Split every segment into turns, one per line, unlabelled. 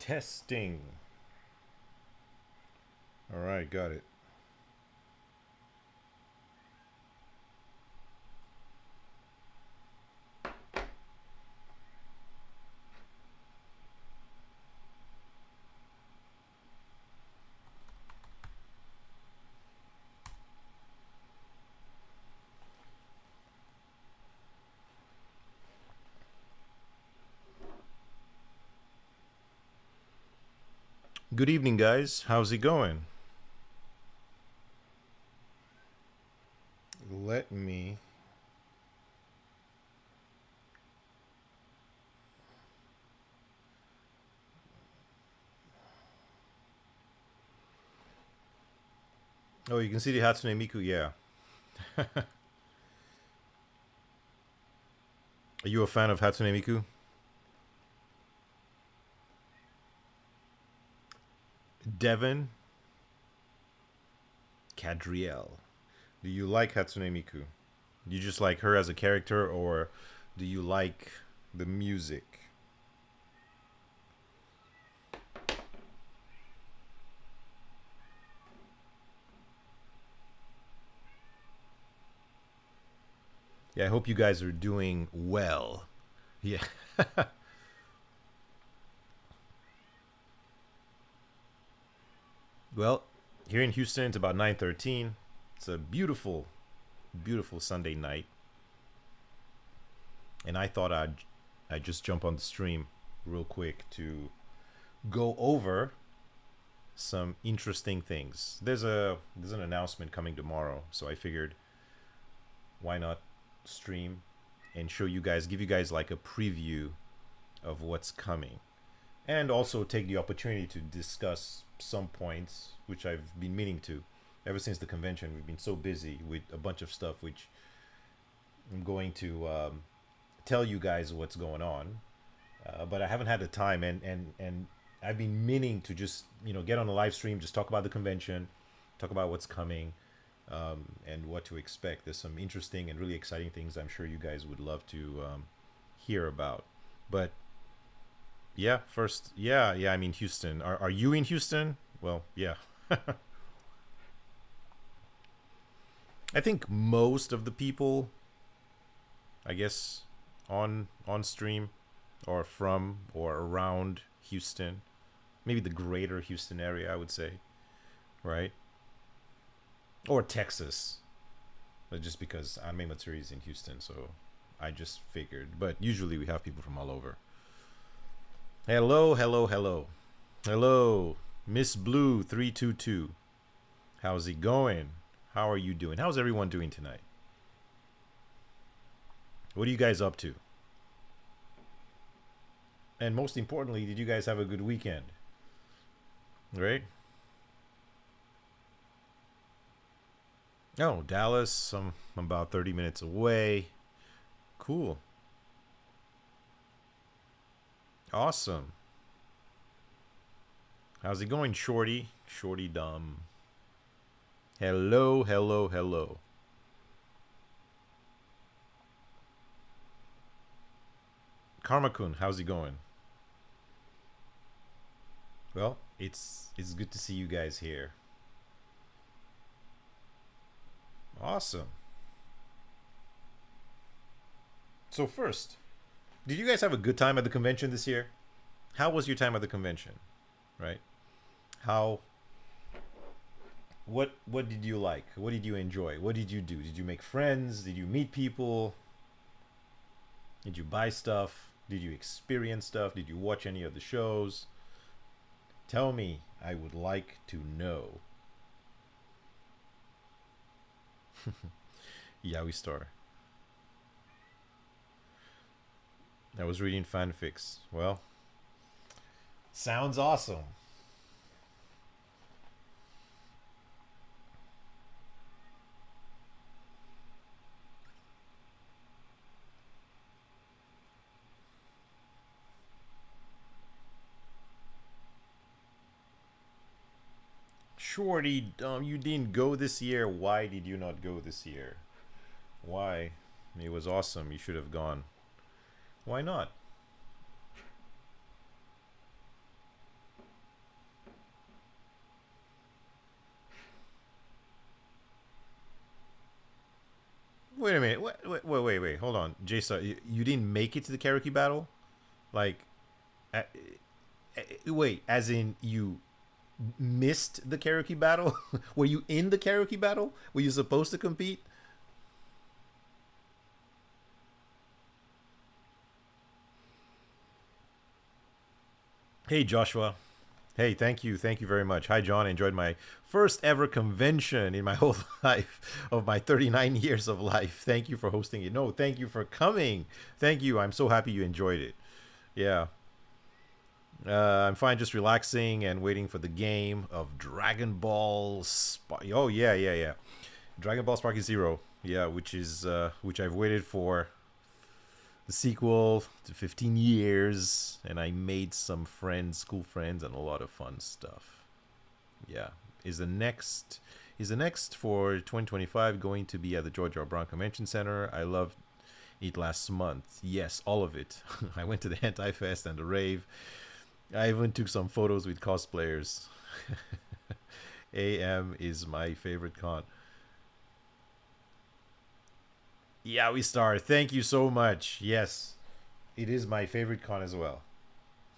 Testing. All right, got it. Good evening, guys. How's it going? Let me. Oh, you can see the Hatsune Miku. Yeah. Are you a fan of Hatsune Miku? Devin Cadriel. Do you like Hatsune Miku? Do you just like her as a character, or do you like the music? Yeah, I hope you guys are doing well. Yeah. Well, here in Houston, it's about 9:13. It's a beautiful, beautiful Sunday night, and I thought I'd just jump on the stream real quick to go over some interesting things. There's an announcement coming tomorrow, so I figured why not stream and show you guys, give you guys like a preview of what's coming, and also take the opportunity to discuss some points which I've been meaning to. Ever since the convention, we've been so busy with a bunch of stuff, which I'm going to tell you guys what's going on. But I haven't had the time, and I've been meaning to just get on a live stream, just talk about the convention, talk about what's coming, and what to expect. There's some interesting and really exciting things I'm sure you guys would love to hear about. But yeah, first, yeah. I'm in Houston. Are you in Houston? Well, yeah. I think most of the people, I guess, on stream or from or around Houston, maybe the greater Houston area, I would say, right? Or Texas, but just because anime material is in Houston, so I just figured. But usually we have people from all over. Hello, hello, hello, hello, Miss Blue 322. How's it going? How are you doing? How's everyone doing tonight? What are you guys up to? And most importantly, did you guys have a good weekend? Right? Oh, Dallas. I'm about 30 minutes away. Cool. Awesome. How's it going, Shorty? Shorty Dumb. Hello, hello, hello. Karma-kun, how's it going? Well, it's good to see you guys here. Awesome. So first, did you guys have a good time at the convention this year? How was your time at the convention? Right? How what did you like? What did you enjoy? What did you do? Did you make friends? Did you meet people? Did you buy stuff? Did you experience stuff? Did you watch any of the shows? Tell me. I would like to know. Yaoi Star. I was reading fanfics. Well, sounds awesome. Shorty, you didn't go this year. Why did you not go this year? Why? It was awesome. You should have gone. Why not? Wait a minute. Wait. Hold on, Jason. You didn't make it to the karaoke battle? Like, uh, wait, as in you missed the karaoke battle? Were you in the karaoke battle? Were you supposed to compete? Hey, Joshua. Hey, thank you very much. Hi, John. I enjoyed my first ever convention in my whole life of my 39 years of life. Thank you for hosting it. No, thank you for coming. Thank you. I'm so happy you enjoyed it. Yeah. I'm fine, just relaxing and waiting for the game of Dragon Ball. Oh yeah. Dragon Ball Sparky Zero. Yeah, which I've waited for the sequel to 15 years, and I made some friends, school friends, and a lot of fun stuff. Yeah, is the next is the next for 2025 going to be at the George R. Brown Convention Center? I loved it last month. Yes, all of it. I went to the Hentai Fest and the rave. I even took some photos with cosplayers. AM is my favorite con. Yeah, we start. Thank you so much. Yes, it is my favorite con as well.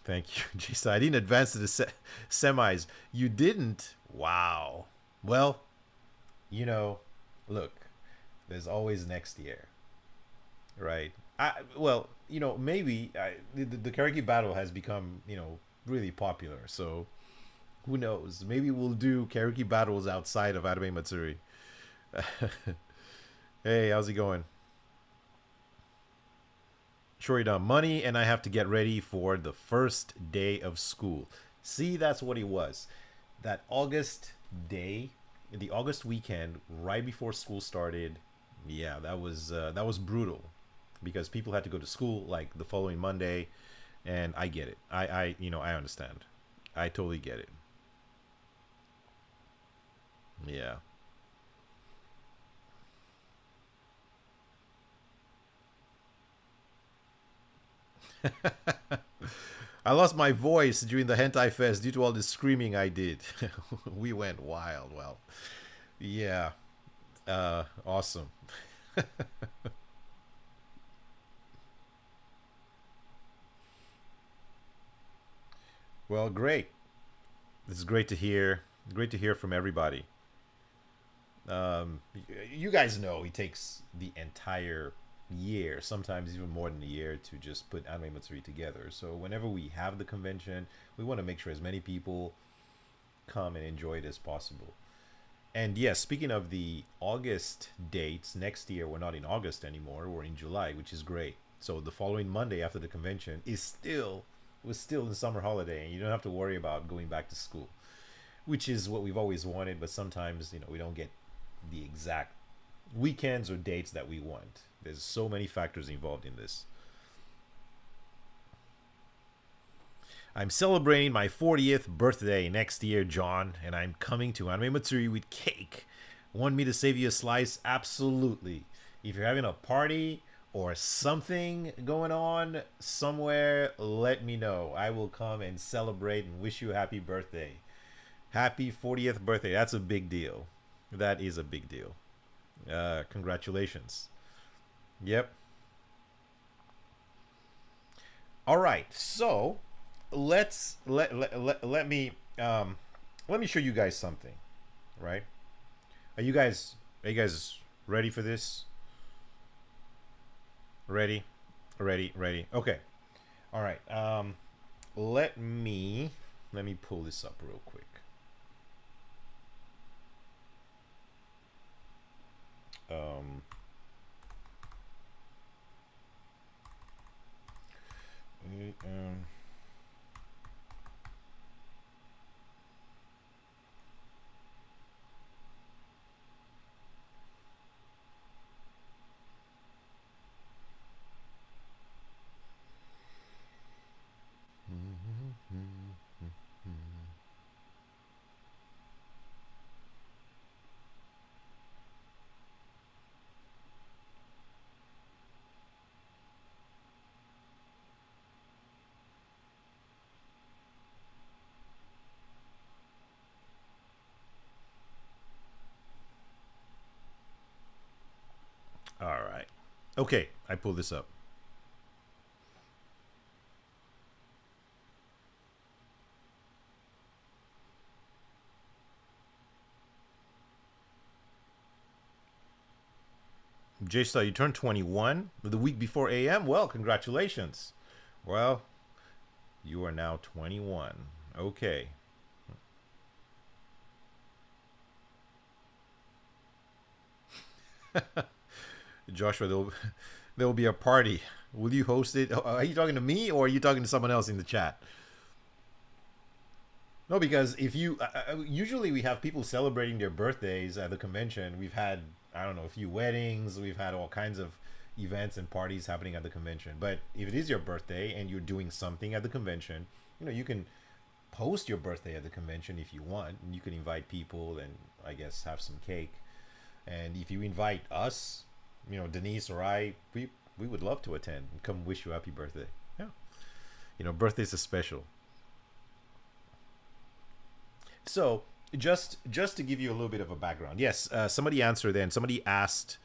Thank you, Jason. I didn't advance to the semis. You didn't? Wow. Well, you know, look, there's always next year, right? Well, maybe the karaoke battle has become, really popular. So who knows? Maybe we'll do karaoke battles outside of Anime Matsuri. Hey, how's it going? Sure, you done money, and I have to get ready for the first day of school. See, that's what it was. That August day, the August weekend, right before school started. Yeah, that was brutal because people had to go to school like the following Monday, and I get it. I understand. I totally get it. Yeah. I lost my voice during the Hentai Fest due to all the screaming I did. We went wild. Well, yeah. Awesome. Well, great. This is great to hear. Great to hear from everybody. You guys know it takes the entire year, sometimes even more than a year, to just put Anime Matsuri together. So whenever we have the convention, we want to make sure as many people come and enjoy it as possible. And yes, speaking of the August dates, next year we're not in August anymore, we're in July, which is great. So the following Monday after the convention is still was still the summer holiday, and you don't have to worry about going back to school, which is what we've always wanted. But sometimes we don't get the exact weekends or dates that we want. There's so many factors involved in this. I'm celebrating my 40th birthday next year, John, and I'm coming to Anime Matsuri with cake. Want me to save you a slice? Absolutely. If you're having a party or something going on somewhere, let me know. I will come and celebrate and wish you a happy birthday. Happy 40th birthday. That's a big deal. That is a big deal. Congratulations. Yep. All right. So let me let me show you guys something. Right? Are you guys ready for this? Ready? Ready. Okay. All right. Let me let me pull this up real quick. Um, um, Okay, I pulled this up. J-Star, you turned 21 the week before AM? Well, congratulations. Well, you are now 21. Okay. Joshua, there will be a party. Will you host it? Are you talking to me or are you talking to someone else in the chat? No, because if you usually we have people celebrating their birthdays at the convention. We've had, I don't know, a few weddings. We've had all kinds of events and parties happening at the convention. But if it is your birthday and you're doing something at the convention, you can post your birthday at the convention if you want. And you can invite people and I guess have some cake. And if you invite us, Denise or I, we would love to attend and come wish you happy birthday. Yeah, birthdays are special. So just to give you a little bit of a background, yes, somebody answered then. Somebody asked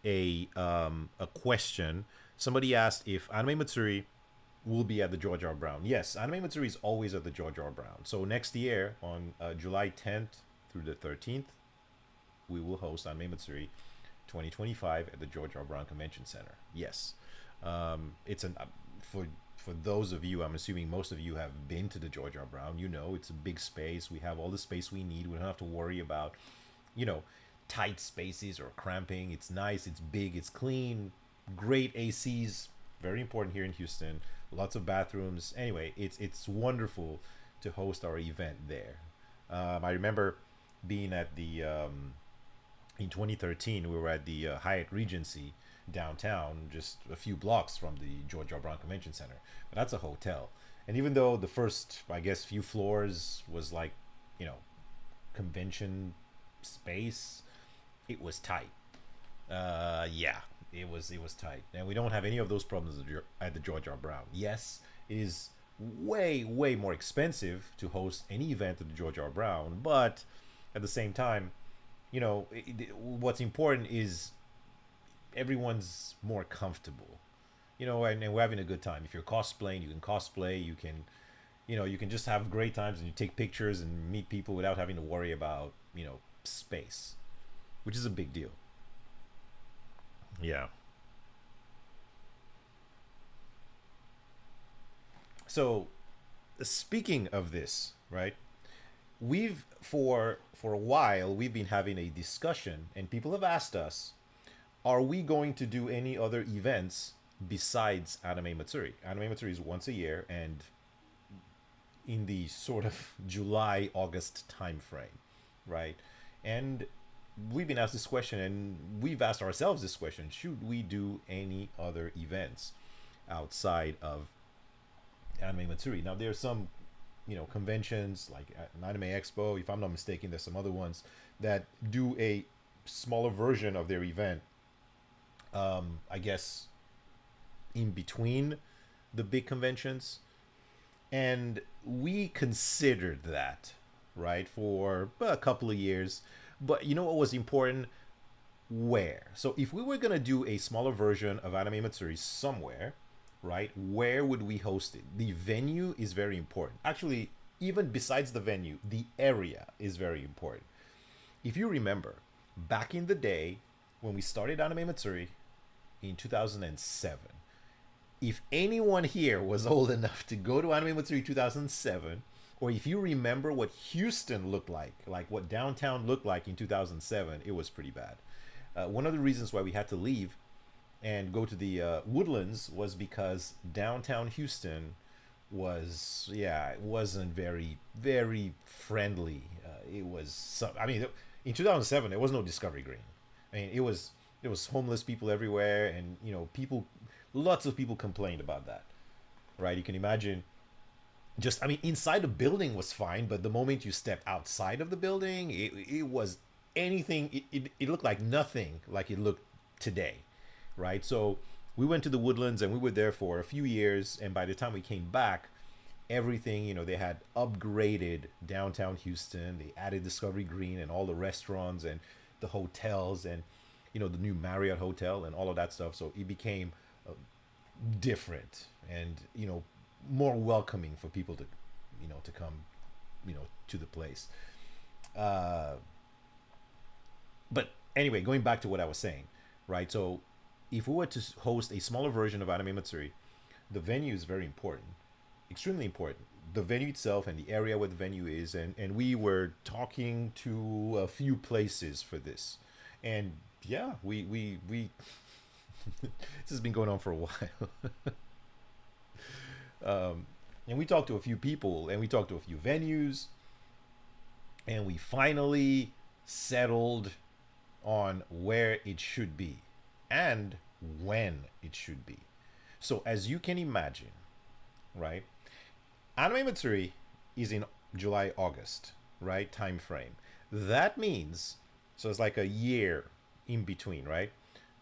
a question. Somebody asked if Anime Matsuri will be at the George R. Brown. Yes, Anime Matsuri is always at the George R. Brown. So next year on July 10th through the 13th, we will host Anime Matsuri 2025 at the George R. Brown Convention Center. Yes, it's an for those of you, I'm assuming most of you have been to the George R. Brown. It's a big space. We have all the space we need. We don't have to worry about, you know, tight spaces or cramping. It's nice. It's big. It's clean. Great ACs. Very important here in Houston. Lots of bathrooms. Anyway, it's wonderful to host our event there. I remember being at the in 2013 we were at the Hyatt Regency downtown, just a few blocks from the George R. Brown Convention Center. But that's a hotel, and even though the first, I guess, few floors was like, you know, convention space, it was tight. Yeah, it was tight, and we don't have any of those problems at the George R. Brown. Yes, it is way more expensive to host any event at the George R. Brown, but at the same time, what's important is everyone's more comfortable, and we're having a good time. If you're cosplaying, you can cosplay, you can just have great times and you take pictures and meet people without having to worry about, space, which is a big deal. Yeah. So, speaking of this, right? We've for a while we've been having a discussion and people have asked us, are we going to do any other events besides Anime Matsuri? Anime Matsuri is once a year and in the sort of July August time frame, right? And we've been asked this question and we've asked ourselves this question: should we do any other events outside of Anime Matsuri? Now there's some, conventions like an Anime Expo, if I'm not mistaken. There's some other ones that do a smaller version of their event, I guess, in between the big conventions. And we considered that, right, for a couple of years. But you know what was important? Where. So if we were going to do a smaller version of Anime Matsuri somewhere, right, where would we host it? The venue is very important. Actually, even besides the venue, the area is very important. If you remember, back in the day when we started Anime Matsuri in 2007, if anyone here was old enough to go to Anime Matsuri 2007, or if you remember what Houston looked like what downtown looked like in 2007, it was pretty bad. One of the reasons why we had to leave and go to the Woodlands was because downtown Houston was, yeah, it wasn't very friendly. It was some, I mean, in 2007 there was no Discovery Green. I mean, there was homeless people everywhere, and people, lots of people complained about that, right? You can imagine. Just, I mean, inside the building was fine, but the moment you step outside of the building, it was anything. It looked like nothing like it looked today, right? So we went to the Woodlands and we were there for a few years, and by the time we came back, everything, they had upgraded downtown Houston. They added Discovery Green and all the restaurants and the hotels, and the new Marriott hotel and all of that stuff. So it became different and more welcoming for people to come to the place. Uh, but anyway, going back to what I was saying, right? So if we were to host a smaller version of Anime Matsuri, the venue is very important, extremely important. The venue itself and the area where the venue is, and we were talking to a few places for this, and yeah, we this has been going on for a while. And we talked to a few people, and we talked to a few venues, and we finally settled on where it should be and when it should be. So as you can imagine, right? Anime Matsuri is in July, August, right? Time frame. That means so it's like a year in between, right?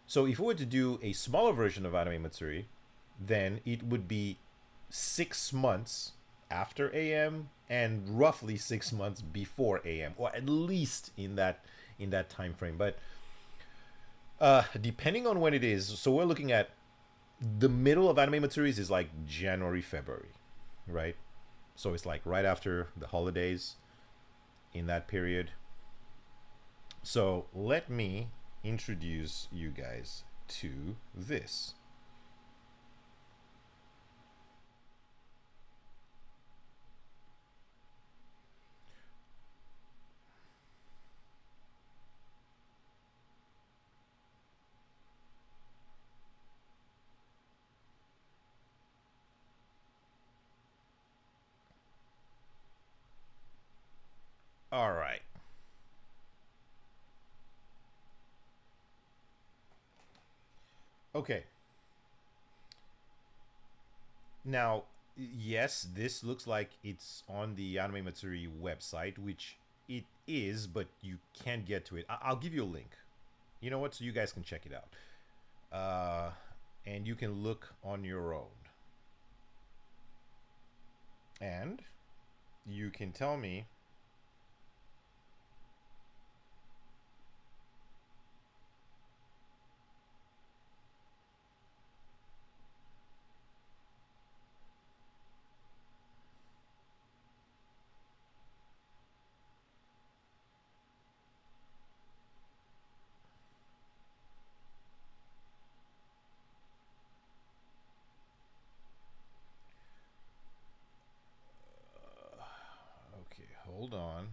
So if we were to do a smaller version of Anime Matsuri, then it would be 6 months after AM and roughly 6 months before AM, or at least in that time frame. But depending on when it is, so we're looking at the middle of Anime Matsuri is like January, February, right? So it's like right after the holidays in that period. So let me introduce you guys to this. All right. Okay. Now, yes, this looks like it's on the Anime Matsuri website, which it is, but you can't get to it. I'll give you a link. You know what? So you guys can check it out. And you can look on your own. And you can tell me. Okay, hold on.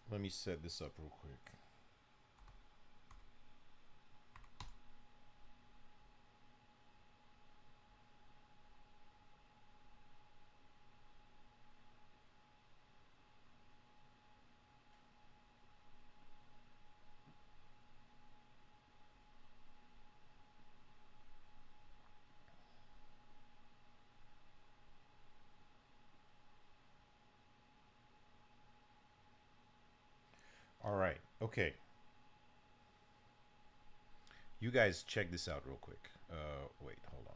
Let me set this up real quick. All right. Okay. You guys check this out real quick. Wait, hold on.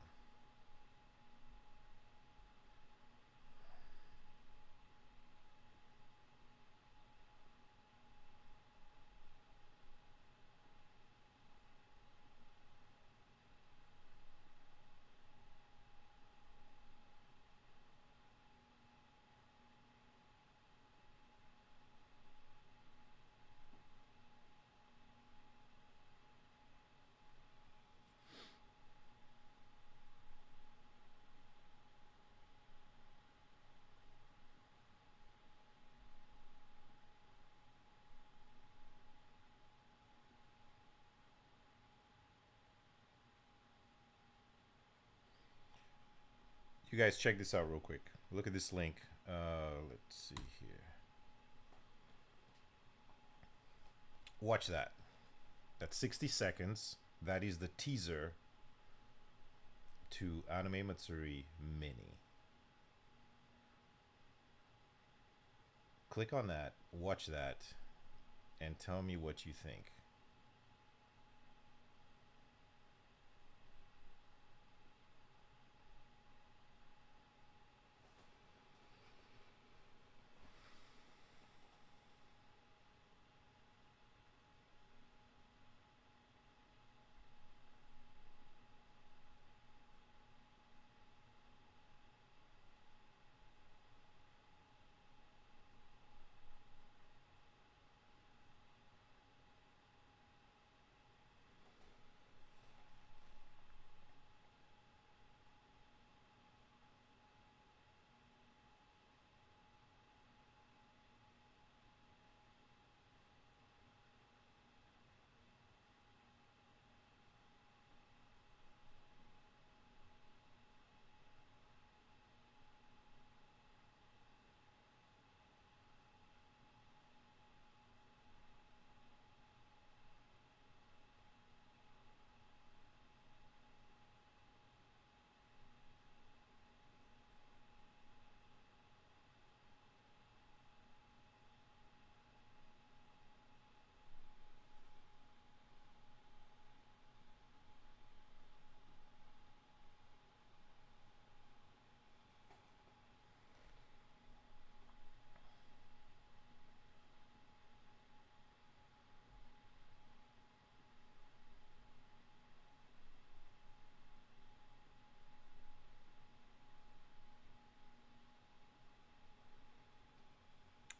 You guys check this out real quick. Look at this link. Let's see here. Watch that. That's 60 seconds. That is the teaser to Anime Matsuri Mini. Click on that, watch that, and tell me what you think.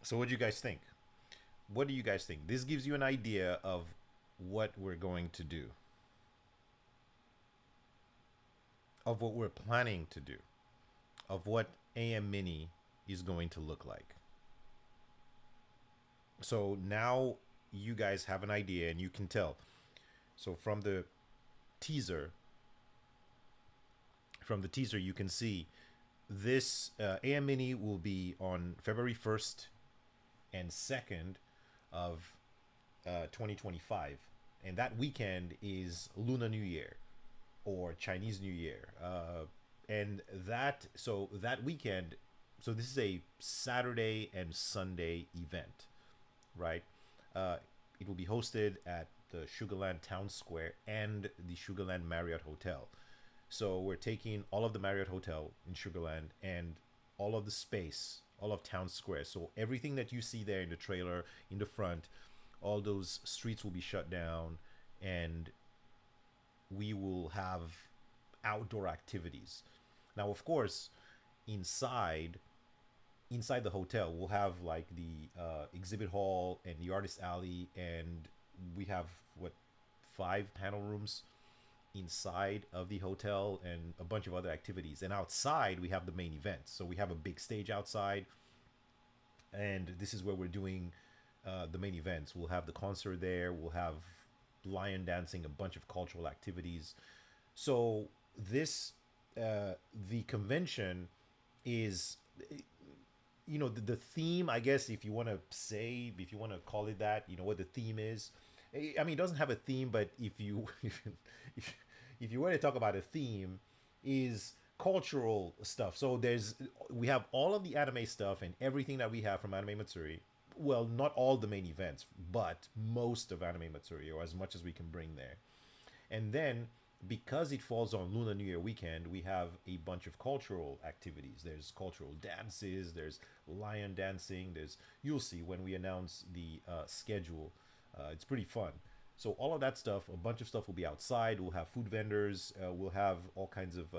So, what do you guys think? What do you guys think? This gives you an idea of what we're going to do, of what we're planning to do, of what AM Mini is going to look like. So now you guys have an idea and you can tell. So teaser, from the teaser, you can see this AM Mini will be on February 1st and 2nd of 2025. And that weekend is Lunar New Year or Chinese New Year. And that weekend, so this is a Saturday and Sunday event, right? Uh, it will be hosted at the Sugarland Town Square and the Sugarland Marriott Hotel. So we're taking all of the Marriott Hotel in Sugarland and all of the space, all of Town Square. So everything that you see there in the trailer, in the front, all those streets will be shut down, and we will have outdoor activities. Now, of course, inside inside the hotel, we'll have like the exhibit hall and the artist alley, and we have what, five panel rooms inside of the hotel and a bunch of other activities. And outside, we have the main event. So we have a big stage outside, and this is where we're doing the main events. We'll have the concert there. We'll have lion dancing, a bunch of cultural activities. So this the convention is, the theme, I guess, if you want to say, if you want to call it that, what the theme is. I mean, it doesn't have a theme, but if you if you were to talk about a theme, is cultural stuff. So we have all of the anime stuff and everything that we have from Anime Matsuri. Well, not all the main events, but most of Anime Matsuri, or as much as we can bring there. And then, because it falls on Lunar New Year weekend, we have a bunch of cultural activities. There's cultural dances, there's lion dancing, you'll see when we announce the schedule. It's pretty fun. So all of that stuff, a bunch of stuff will be outside. We'll have food vendors. We'll have all kinds of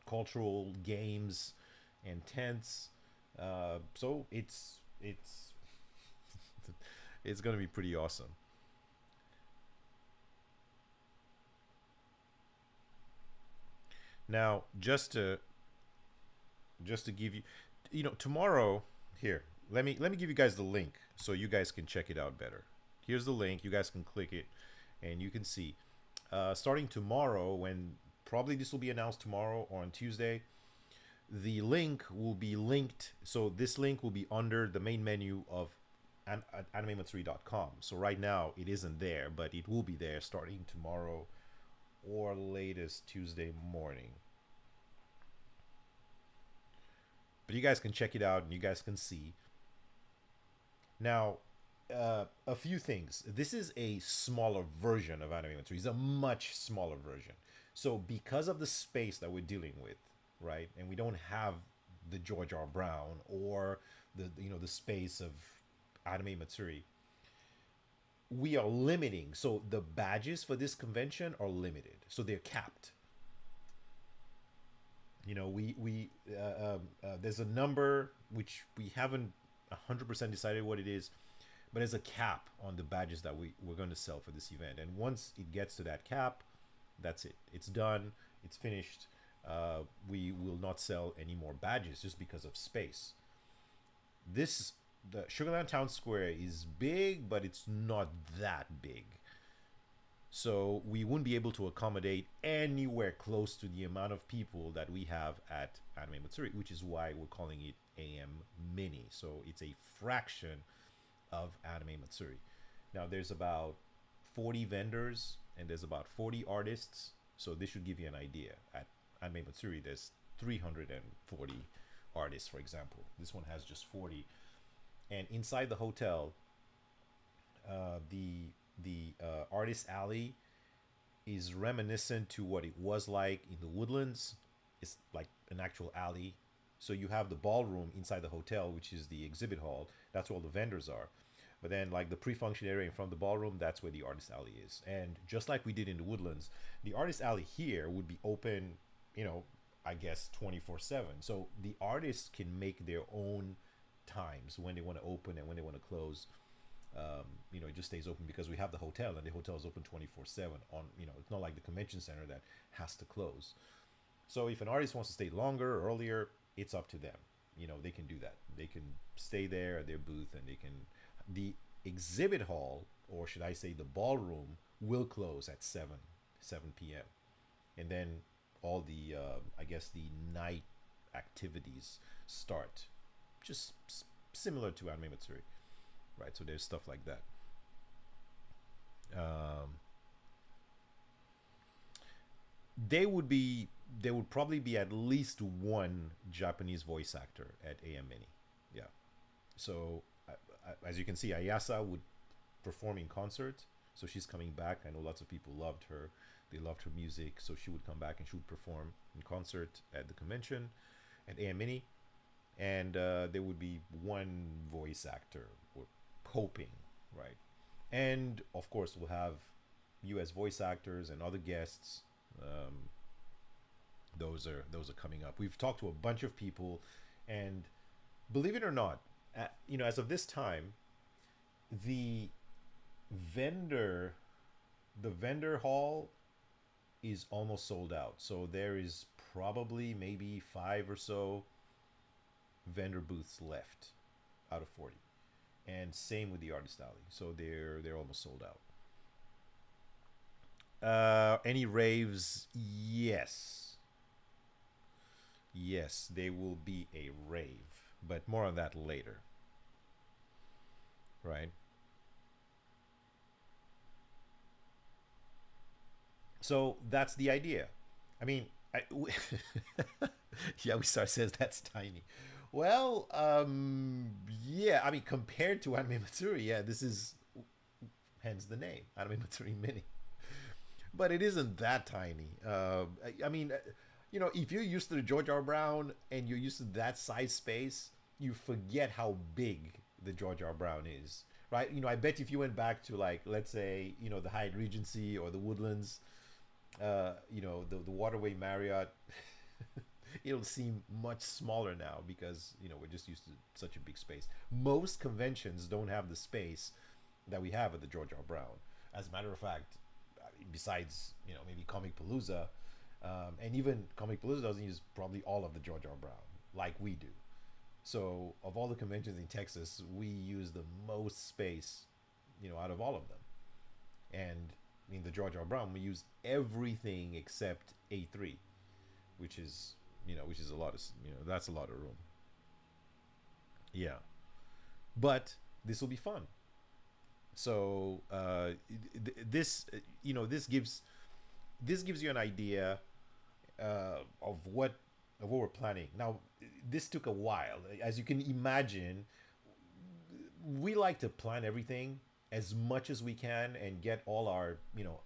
cultural games and tents. So it's it's gonna be pretty awesome. Now, just to give you, tomorrow, here, let me give you guys the link so you guys can check it out better. Here's the link. You guys can click it, and you can see. Starting tomorrow, when probably this will be announced tomorrow or on Tuesday, the link will be linked. So this link will be under the main menu of animematsuri.com. So right now it isn't there, but it will be there starting tomorrow or latest Tuesday morning. But you guys can check it out and you guys can see. Now, a few things. This is a smaller version of Anime Matsuri. It's a much smaller version. So because of the space that we're dealing with, right, and we don't have the George R. Brown or the space of Anime Matsuri, we are limiting. So the badges for this convention are limited. So they're capped. We there's a number which we haven't 100% decided what it is, but there's a cap on the badges that we're going to sell for this event. And once it gets to that cap, that's it. It's done. It's finished. We will not sell any more badges just because of space. The Sugarland Town Square is big, but it's not that big. So we wouldn't be able to accommodate anywhere close to the amount of people that we have at Anime Matsuri, which is why we're calling it AM Mini. So it's a fraction of Anime Matsuri. Now there's about 40 vendors and there's about 40 artists. So this should give you an idea. At Anime Matsuri, there's 340 artists, for example. This one has just 40. And inside the hotel, the artist alley is reminiscent to what it was like in the Woodlands. It's like an actual alley. So you have the ballroom inside the hotel, which is the exhibit hall. That's where all the vendors are. But then like the pre-function area in front of the ballroom, that's where the artist alley is. And just like we did in the Woodlands, the artist alley here would be open, I guess 24/7. So the artists can make their own times when they want to open and when they want to close. It just stays open because we have the hotel and the hotel is open 24/7 on, it's not like the convention center that has to close. So if an artist wants to stay longer or earlier, it's up to them. They can do that. They can stay there at their booth and the exhibit hall, or should I say the ballroom, will close at 7 p.m. And then all the, I guess the night activities start, just similar to Anime Matsuri. Right, so there's stuff like that. There would probably be at least one Japanese voice actor at AM Mini. Yeah. So as you can see, Ayasa would perform in concert. So she's coming back. I know lots of people loved her. They loved her music. So she would come back and she would perform in concert at the convention at AM Mini. And there would be one voice actor. We're hoping, right? And of course, we'll have U.S. voice actors and other guests. Those are coming up. We've talked to a bunch of people, and believe it or not, as of this time, the vendor hall is almost sold out. So there is probably maybe 5 or so vendor booths left out of 40, and same with the artist alley. So they're almost sold out. Any raves? Yes, there will be a rave, but more on that later. Right. So that's the idea. I mean, yeah, we start says that's tiny. Well, yeah. I mean, compared to Anime Matsuri, yeah, this is hence the name Anime Matsuri Mini. But it isn't that tiny. I mean, if you're used to the George R. Brown and you're used to that size space, you forget how big the George R. Brown is, right? I bet if you went back to like, let's say, the Hyatt Regency or the Woodlands, the Waterway Marriott, it'll seem much smaller now because we're just used to such a big space. Most conventions don't have the space that we have at the George R. Brown. As a matter of fact, besides maybe Comic Palooza, and even Comic Palooza doesn't use probably all of the George R. Brown like we do. So of all the conventions in Texas, we use the most space, out of all of them. And in the George R. Brown, we use everything except A3, which is a lot of that's a lot of room. Yeah, but this will be fun. So this gives you an idea of what of what we're planning. Now, this took a while. As you can imagine, we like to plan everything as much as we can and get all our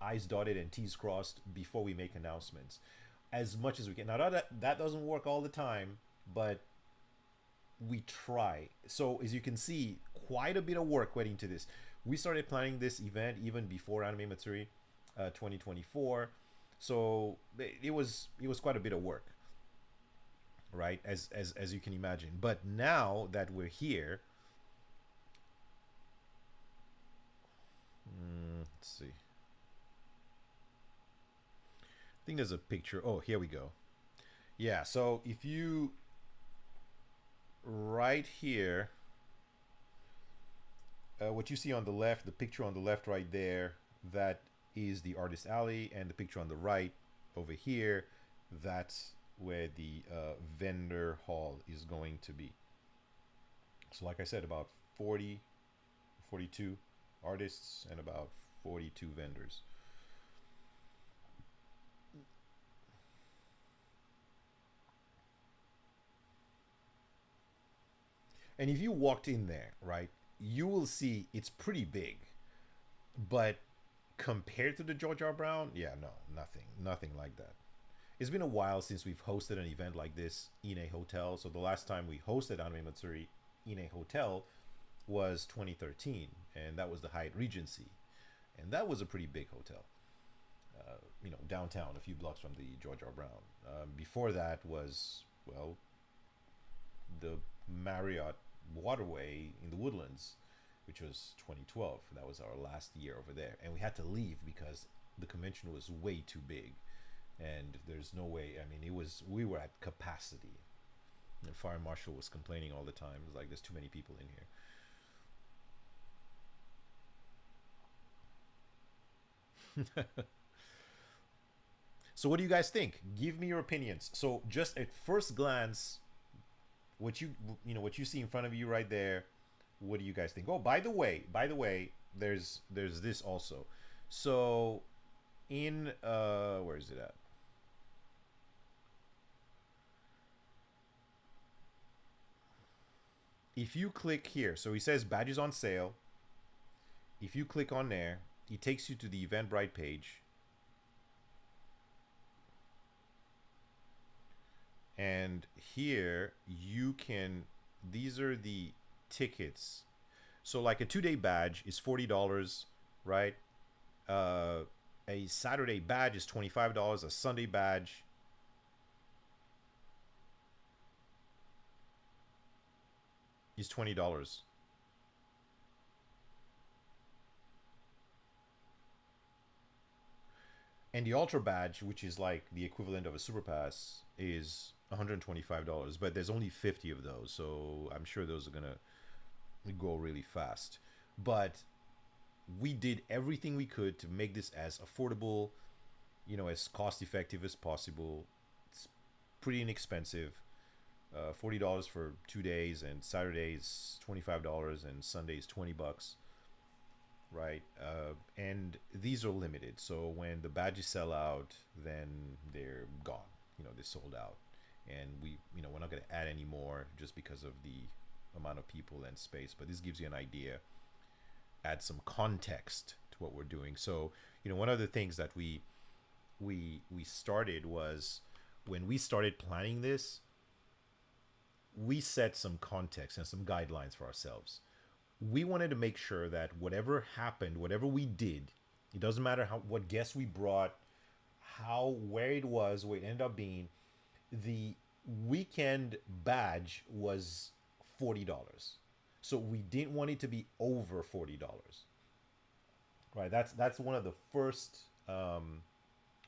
I's dotted and T's crossed before we make announcements, as much as we can. Now that doesn't work all the time, but we try. So as you can see, quite a bit of work went into this. We started planning this event even before Anime Matsuri 2024, so it was quite a bit of work, right? As you can imagine. But now that we're here, let's see. I think there's a picture. Oh, here we go. Yeah. So if you right here, what you see on the left, the picture on the left right there, that is the artist alley, and the picture on the right over here, that's where the vendor hall is going to be. So like I said, about 40, 42 artists and about 42 vendors. And if you walked in there, right, you will see it's pretty big. But compared to the George R. Brown, yeah, no, nothing like that. It's been a while since we've hosted an event like this in a hotel. So the last time we hosted Anime Matsuri in a hotel was 2013, and that was the Hyatt Regency, and that was a pretty big hotel. Downtown, a few blocks from the George R. Brown. Before that was, well, the Marriott Waterway in the Woodlands, which was 2012. That was our last year over there, and we had to leave because the convention was way too big, and there's no way. I mean, we were at capacity. The fire marshal was complaining all the time. It was like, there's too many people in here. So what do you guys think? Give me your opinions. So just at first glance, what you see in front of you right there, what do you guys think? Oh, by the way, there's this also. So in where is it at? If you click here, so he says badges on sale. If you click on there, it takes you to the Eventbrite page. And here you can, these are the tickets. So like a 2-day badge is $40, right? A Saturday badge is $25. A Sunday badge is $20. And the Ultra badge, which is like the equivalent of a Super Pass, is $125. But there's only 50 of those, so I'm sure those are gonna go really fast. But we did everything we could to make this as affordable, as cost effective as possible. It's pretty inexpensive. $40 for 2 days, and Saturdays $25, and Sundays $20, right? And these are limited, so when the badges sell out, then they're gone. They're sold out, and we're not going to add any more just because of the amount of people and space. But this gives you an idea, add some context to what we're doing. So one of the things that we started was, when we started planning this, we set some context and some guidelines for ourselves. We wanted to make sure that whatever happened, whatever we did, it doesn't matter what guests we brought, where it was, where it ended up being, the weekend badge was $40. So we didn't want it to be over $40, right? That's one of the first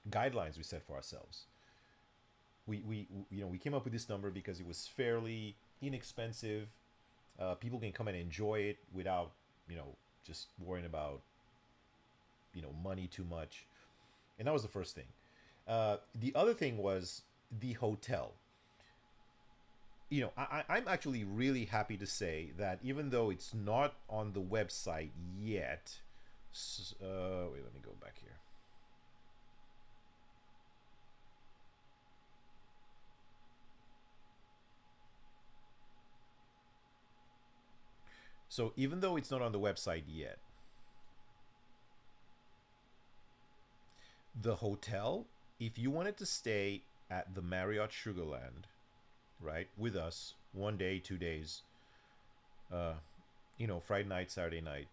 guidelines we set for ourselves. We came up with this number because it was fairly inexpensive. People can come and enjoy it without just worrying about money too much, and that was the first thing. The other thing was the hotel. I'm actually really happy to say that even though it's not on the website yet, wait, let me go back here. So even though it's not on the website yet, the hotel, if you wanted to stay at the Marriott Sugarland, right, with us 1 day, 2 days, uh, Friday night, Saturday night,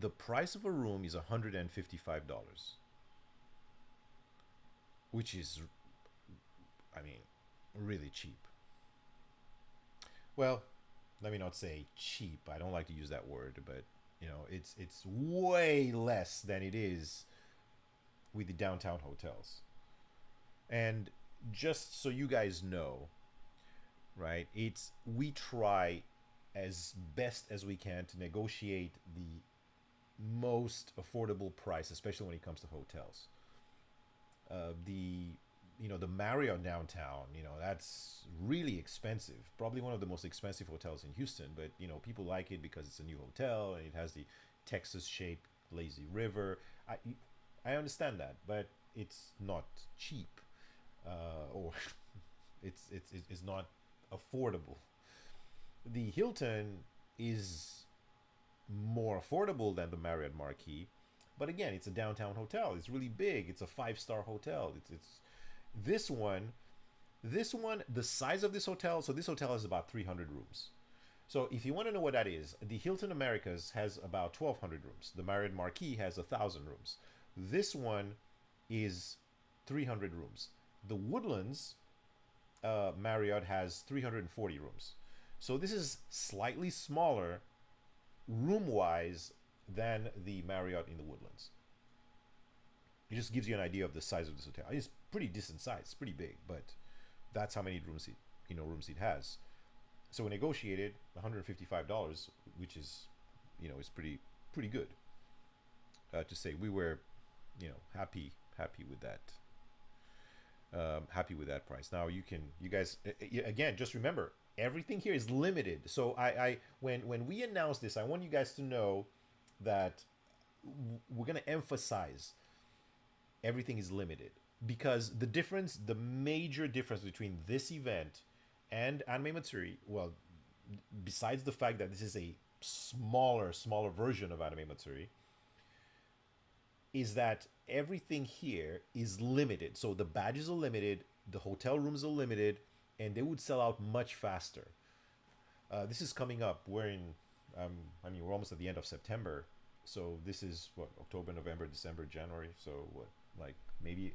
the price of a room is $155, which is, I mean, really cheap. Well, let me not say cheap. I don't like to use that word, but it's way less than it is with the downtown hotels. And just so you guys know, right? It's we try as best as we can to negotiate the most affordable price, especially when it comes to hotels. The Marriott downtown, that's really expensive. Probably one of the most expensive hotels in Houston, but people like it because it's a new hotel and it has the Texas-shaped lazy river. I understand that, but it's not cheap, or it's not affordable. The Hilton is more affordable than the Marriott Marquis, but again, it's a downtown hotel. It's really big. It's a five-star hotel. It's this one. This one, the size of this hotel. So this hotel has about 300 rooms. So if you want to know what that is, the Hilton Americas has about 1,200 rooms. The Marriott Marquis has 1,000 rooms. This one is 300 rooms. The Woodlands Marriott has 340 rooms. So this is slightly smaller room wise than the Marriott in the Woodlands. It just gives you an idea of the size of this hotel. It's pretty decent size, it's pretty big, but that's how many rooms it has. So we negotiated $155, which is is pretty good. To say we were happy with that, happy with that price. Now you guys, again, just remember everything here is limited. So when we announce this, I want you guys to know that we're going to emphasize everything is limited, because the major difference between this event and Anime Matsuri, well, besides the fact that this is a smaller version of Anime Matsuri, is that everything here is limited. So the badges are limited, the hotel rooms are limited, and they would sell out much faster. This is coming up. We're almost at the end of September. So this is what, October, November, December, January. So what, like maybe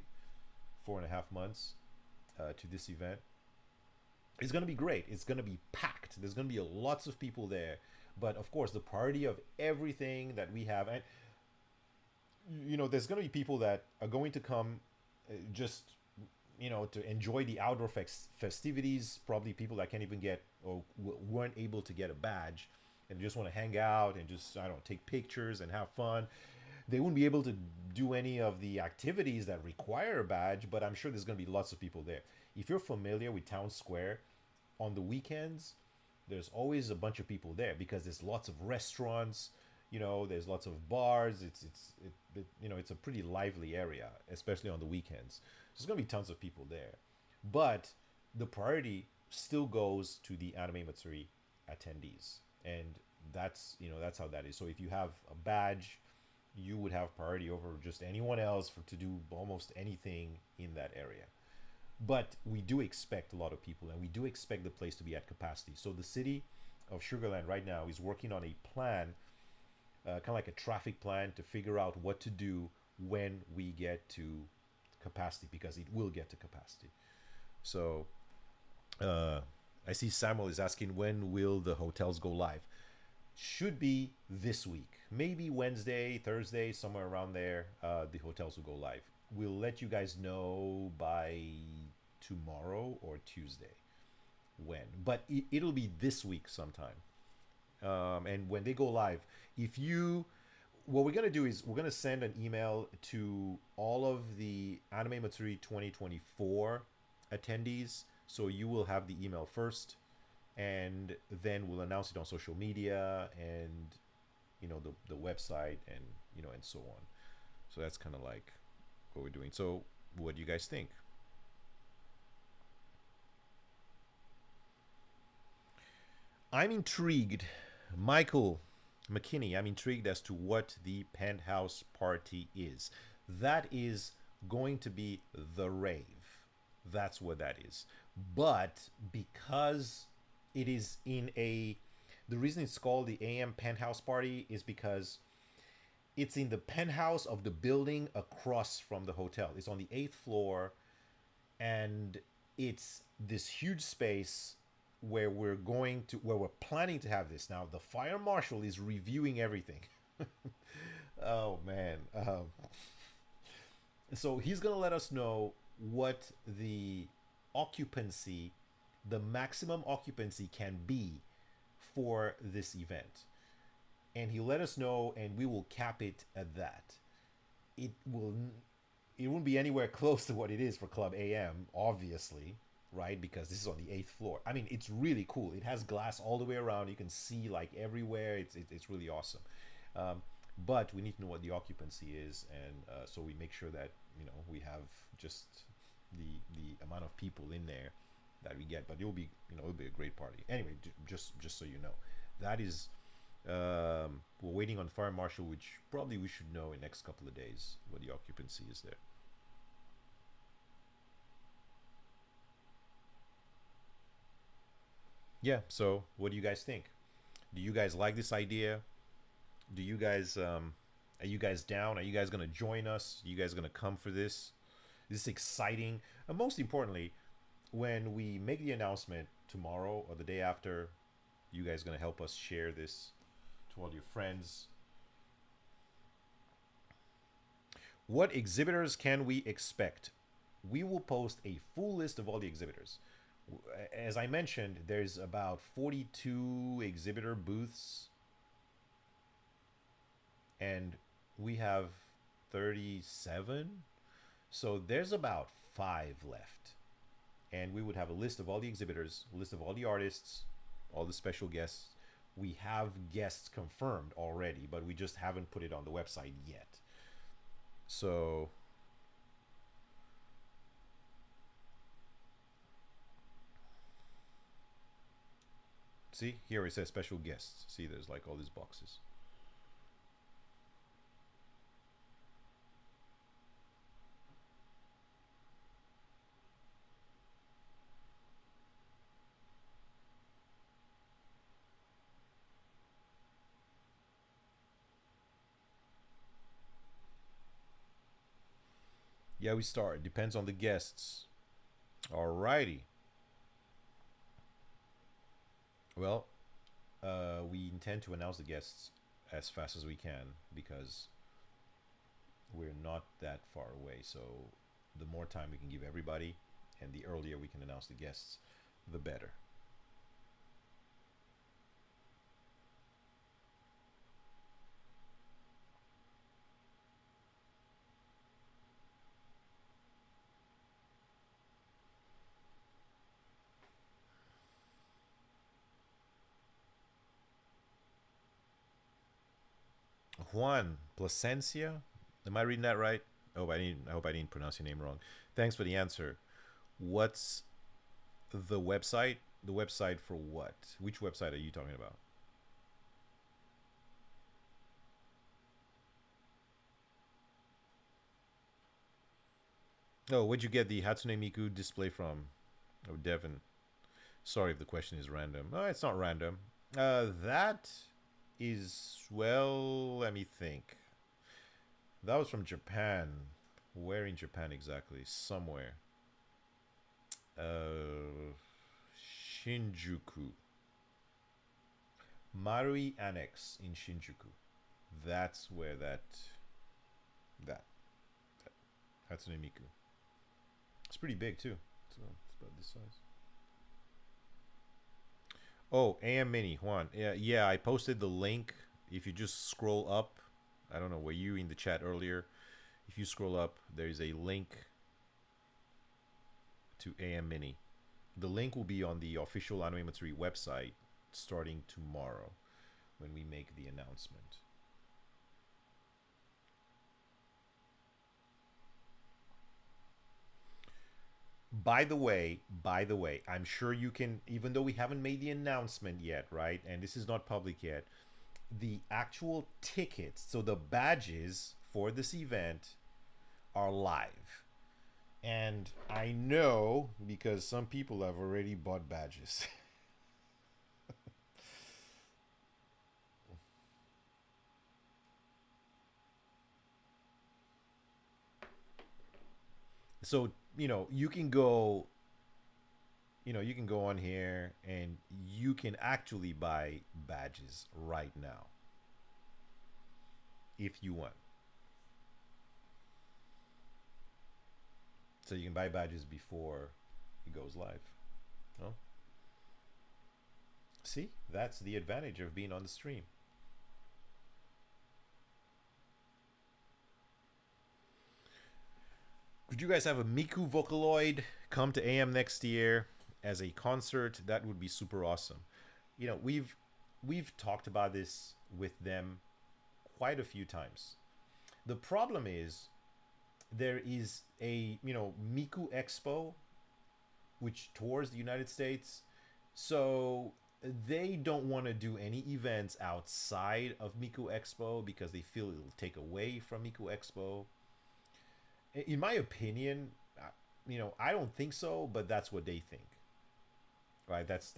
4.5 months to this event. It's going to be great. It's going to be packed. There's going to be lots of people there. But of course, the priority of everything that we have, and there's going to be people that are going to come just to enjoy the outdoor festivities. Probably people that can't even get or weren't able to get a badge and just want to hang out and just, I don't know, take pictures and have fun. They wouldn't be able to do any of the activities that require a badge, but I'm sure there's going to be lots of people there. If you're familiar with Town Square, on the weekends, there's always a bunch of people there because there's lots of restaurants. There's lots of bars. It's a pretty lively area, especially on the weekends. So there's gonna be tons of people there, but the priority still goes to the Anime Matsuri attendees, and that's how that is. So if you have a badge, you would have priority over just anyone else to do almost anything in that area. But we do expect a lot of people, and we do expect the place to be at capacity. So the city of Sugarland right now is working on a plan, kind of like a traffic plan, to figure out what to do when we get to capacity, because it will get to capacity. So I see Samuel is asking, when will the hotels go live? Should be this week, maybe Wednesday, Thursday, somewhere around there. The hotels will go live. We'll let you guys know by tomorrow or Tuesday when, but it'll be this week sometime. And when they go live, what we're gonna do is we're gonna send an email to all of the Anime Matsuri 2024 attendees, so you will have the email first, and then we'll announce it on social media and the website, and and so on. So that's kind of like what we're doing. So what do you guys think? I'm intrigued Michael McKinney, I'm intrigued as to what the penthouse party is. That is going to be the rave. That's what that is. But because it is in a, the reason it's called the AM penthouse party is because it's in the penthouse of the building across from the hotel. It's on the eighth floor, and it's this huge space where we're planning to have this. Now the fire marshal is reviewing everything. Oh man. So he's gonna let us know what the occupancy, the maximum occupancy can be for this event, and he'll let us know, and we will cap it at that. It will, it won't be anywhere close to what it is for Club AM, obviously, right? Because this is on the eighth floor. I mean, it's really cool. It has glass all the way around. You can see like everywhere. It's really awesome. Um, but we need to know what the occupancy is, and so we make sure that we have just the amount of people in there that we get. But it'll be it'll be a great party. Anyway, just so you know, that is we're waiting on fire marshal, which probably we should know in the next couple of days what the occupancy is there. Yeah. So what do you guys think? Do you guys like this idea? Do you guys are you guys down? Are you guys gonna join us? Are you guys gonna come for this? This is exciting. And most importantly, when we make the announcement tomorrow or the day after, you guys gonna help us share this to all your friends. What exhibitors can we expect? We will post a full list of all the exhibitors. As I mentioned, there's about 42 exhibitor booths, and we have 37. So there's about five left. And we would have a list of all the exhibitors, a list of all the artists, all the special guests. We have guests confirmed already, but we just haven't put it on the website yet. So see, here it says special guests. See, there's like all these boxes. Yeah, we start. Depends on the guests. Alrighty. Well, we intend to announce the guests as fast as we can because we're not that far away. So the more time we can give everybody and the earlier we can announce the guests, the better. Juan Placencia, am I reading that right? Oh, I hope I didn't pronounce your name wrong. Thanks for the answer. What's the website? The website for what? Which website are you talking about? Oh, where'd you get the Hatsune Miku display from? Oh, Devin. Sorry if the question is random. Oh, it's not random. That is, well, let me think. That was from Japan. Where in Japan exactly? Somewhere. Shinjuku. Marui Annex in Shinjuku. That's where that, that Hatsune Miku. It's pretty big too. So it's about this size. Oh, AM Mini, Juan. Yeah, yeah. I posted the link. If you just scroll up, I don't know. Were you in the chat earlier? If you scroll up, there's a link to AM Mini. The link will be on the official Anime Matsuri website starting tomorrow when we make the announcement. By the way, I'm sure you can, even though we haven't made the announcement yet, right? And this is not public yet, the actual tickets, so the badges for this event are live. And I know because some people have already bought badges. So, you can go on here and you can actually buy badges right now if you want. So you can buy badges before it goes live. Oh, see, that's the advantage of being on the stream. Could you guys have a Miku Vocaloid come to AM next year as a concert? That would be super awesome. We've talked about this with them quite a few times. The problem is there is a Miku Expo which tours the United States, so they don't want to do any events outside of Miku Expo because they feel it'll take away from Miku Expo. In my opinion, I don't think so, but that's what they think, right? That's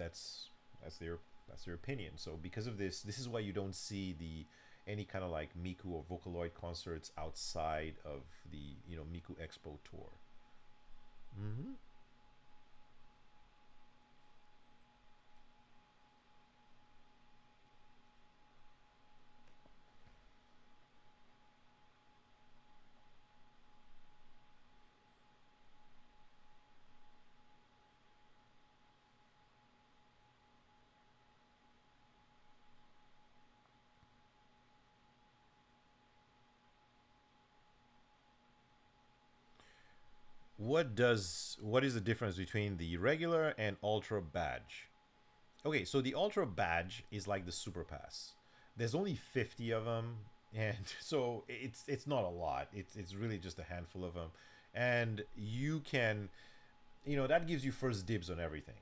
their opinion. So because of this is why you don't see the any kind of like Miku or Vocaloid concerts outside of the Miku Expo tour. Hmm. What is the difference between the regular and ultra badge? Okay, so the ultra badge is like the super pass. There's only 50 of them, and so it's not a lot. It's really just a handful of them, and you can, that gives you first dibs on everything.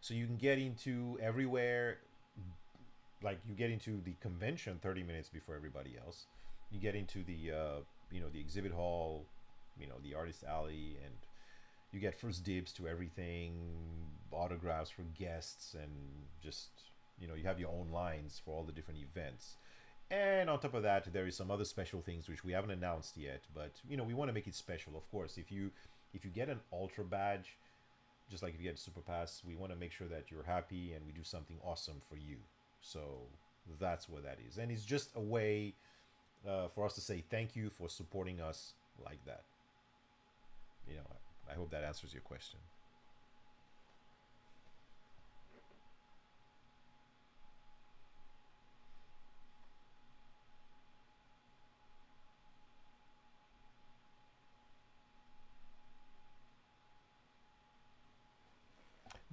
So you can get into everywhere, like you get into the convention 30 minutes before everybody else. You get into the exhibit hall, the artist alley, and you get first dibs to everything, autographs for guests, and just you have your own lines for all the different events. And on top of that, there is some other special things which we haven't announced yet, but we want to make it special. Of course, if you get an ultra badge, just like if you get a super pass, we want to make sure that you're happy and we do something awesome for you. So that's what that is, and it's just a way for us to say thank you for supporting us like that. I hope that answers your question.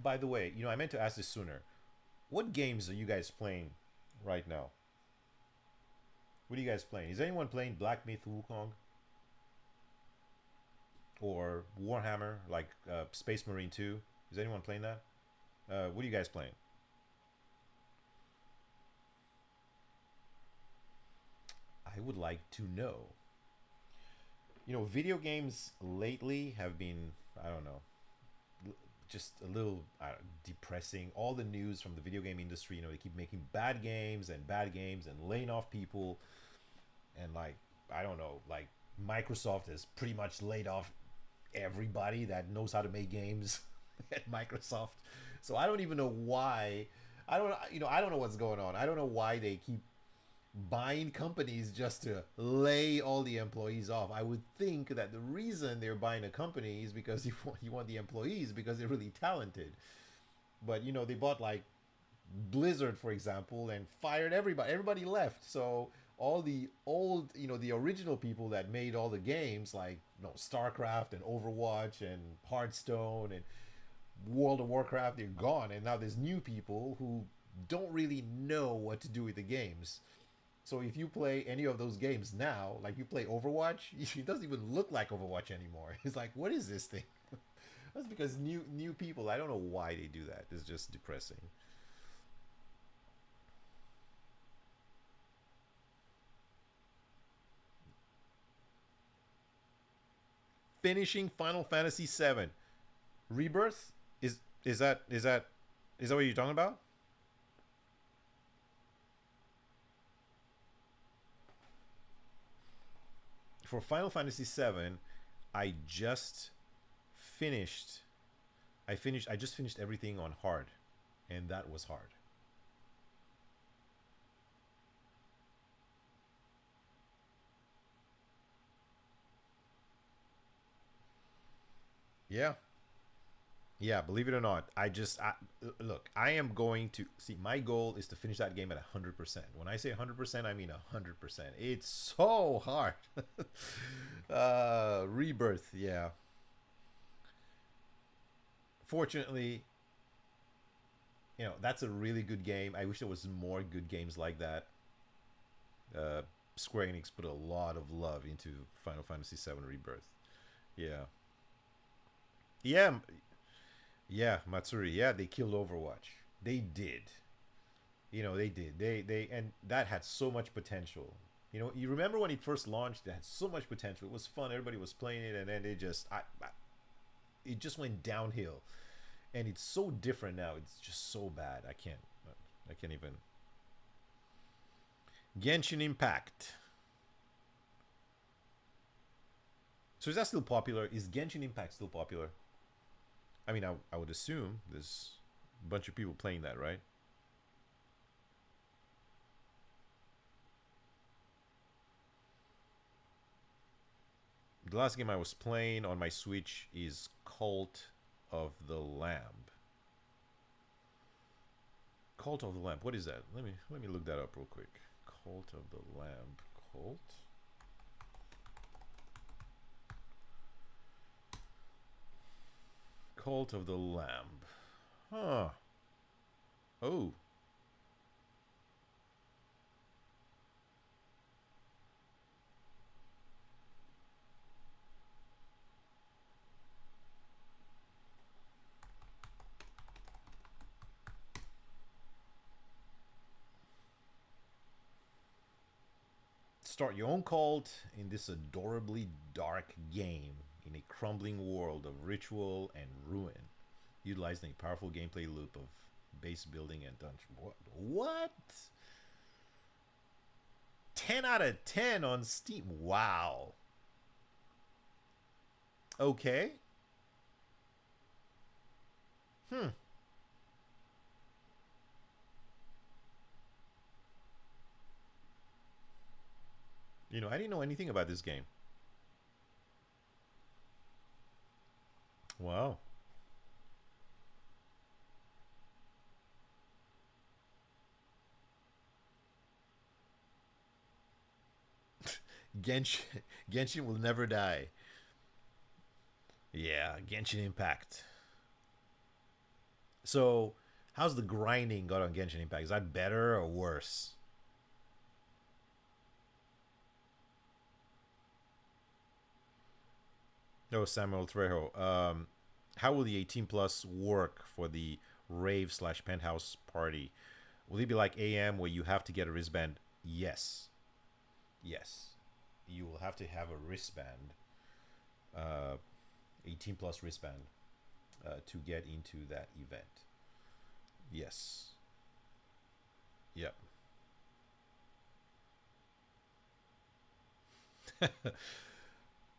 By the way, I meant to ask this sooner. What games are you guys playing right now? What are you guys playing? Is anyone playing Black Myth Wukong or Warhammer, like Space Marine 2? Is anyone playing that? What are you guys playing? I would like to know. Video games lately have been, I don't know, just a little depressing. All the news from the video game industry, they keep making bad games and laying off people. And like, I don't know, like Microsoft has pretty much laid off everybody that knows how to make games at Microsoft. So I don't even know why. I don't know what's going on. I don't know why they keep buying companies just to lay all the employees off. I would think that the reason they're buying a company is because you want the employees because they're really talented. But they bought like Blizzard, for example, and fired everybody. Everybody left. So all the old, the original people that made all the games, like StarCraft and Overwatch and Hearthstone and World of Warcraft, they're gone, and now there's new people who don't really know what to do with the games. So if you play any of those games now, like you play Overwatch, it doesn't even look like Overwatch anymore. It's like, what is this thing? That's because new people. I don't know why they do that. It's just depressing. Finishing Final Fantasy VII Rebirth is that what you're talking about? For Final Fantasy VII, I just finished. I just finished everything on hard, and that was hard. Yeah, yeah. Believe it or not, look. I am going to see. My goal is to finish that game at 100%. When I say 100%, I mean 100%. It's so hard. Rebirth. Yeah. Fortunately, that's a really good game. I wish there was more good games like that. Uh, Square Enix put a lot of love into Final Fantasy VII Rebirth. Yeah, yeah, yeah. Matsuri. Yeah, they killed Overwatch. They did. They did. They and that had so much potential. You remember when it first launched? It had so much potential. It was fun. Everybody was playing it, and then it just went downhill. And it's so different now. It's just so bad. I can't even. Genshin Impact. So is that still popular? Is Genshin Impact still popular? I mean, I would assume there's a bunch of people playing that, right? The last game I was playing on my Switch is Cult of the Lamb. Cult of the Lamb. What is that? Let me look that up real quick. Cult of the Lamb. Cult. Cult of the Lamb. Huh. Oh. Start your own cult in this adorably dark game in a crumbling world of ritual and ruin, utilizing a powerful gameplay loop of base building and dungeon. What? 10 out of 10 on Steam. Wow. Okay. Hmm. I didn't know anything about this game. Wow. Genshin, Genshin will never die. Yeah, Genshin Impact. So, how's the grinding got on Genshin Impact? Is that better or worse? Oh, Samuel Trejo. How will the 18 plus work for the rave slash penthouse party? Will it be like AM where you have to get a wristband? Yes. Yes. You will have to have a wristband, uh, 18 plus wristband, to get into that event. Yes. Yep.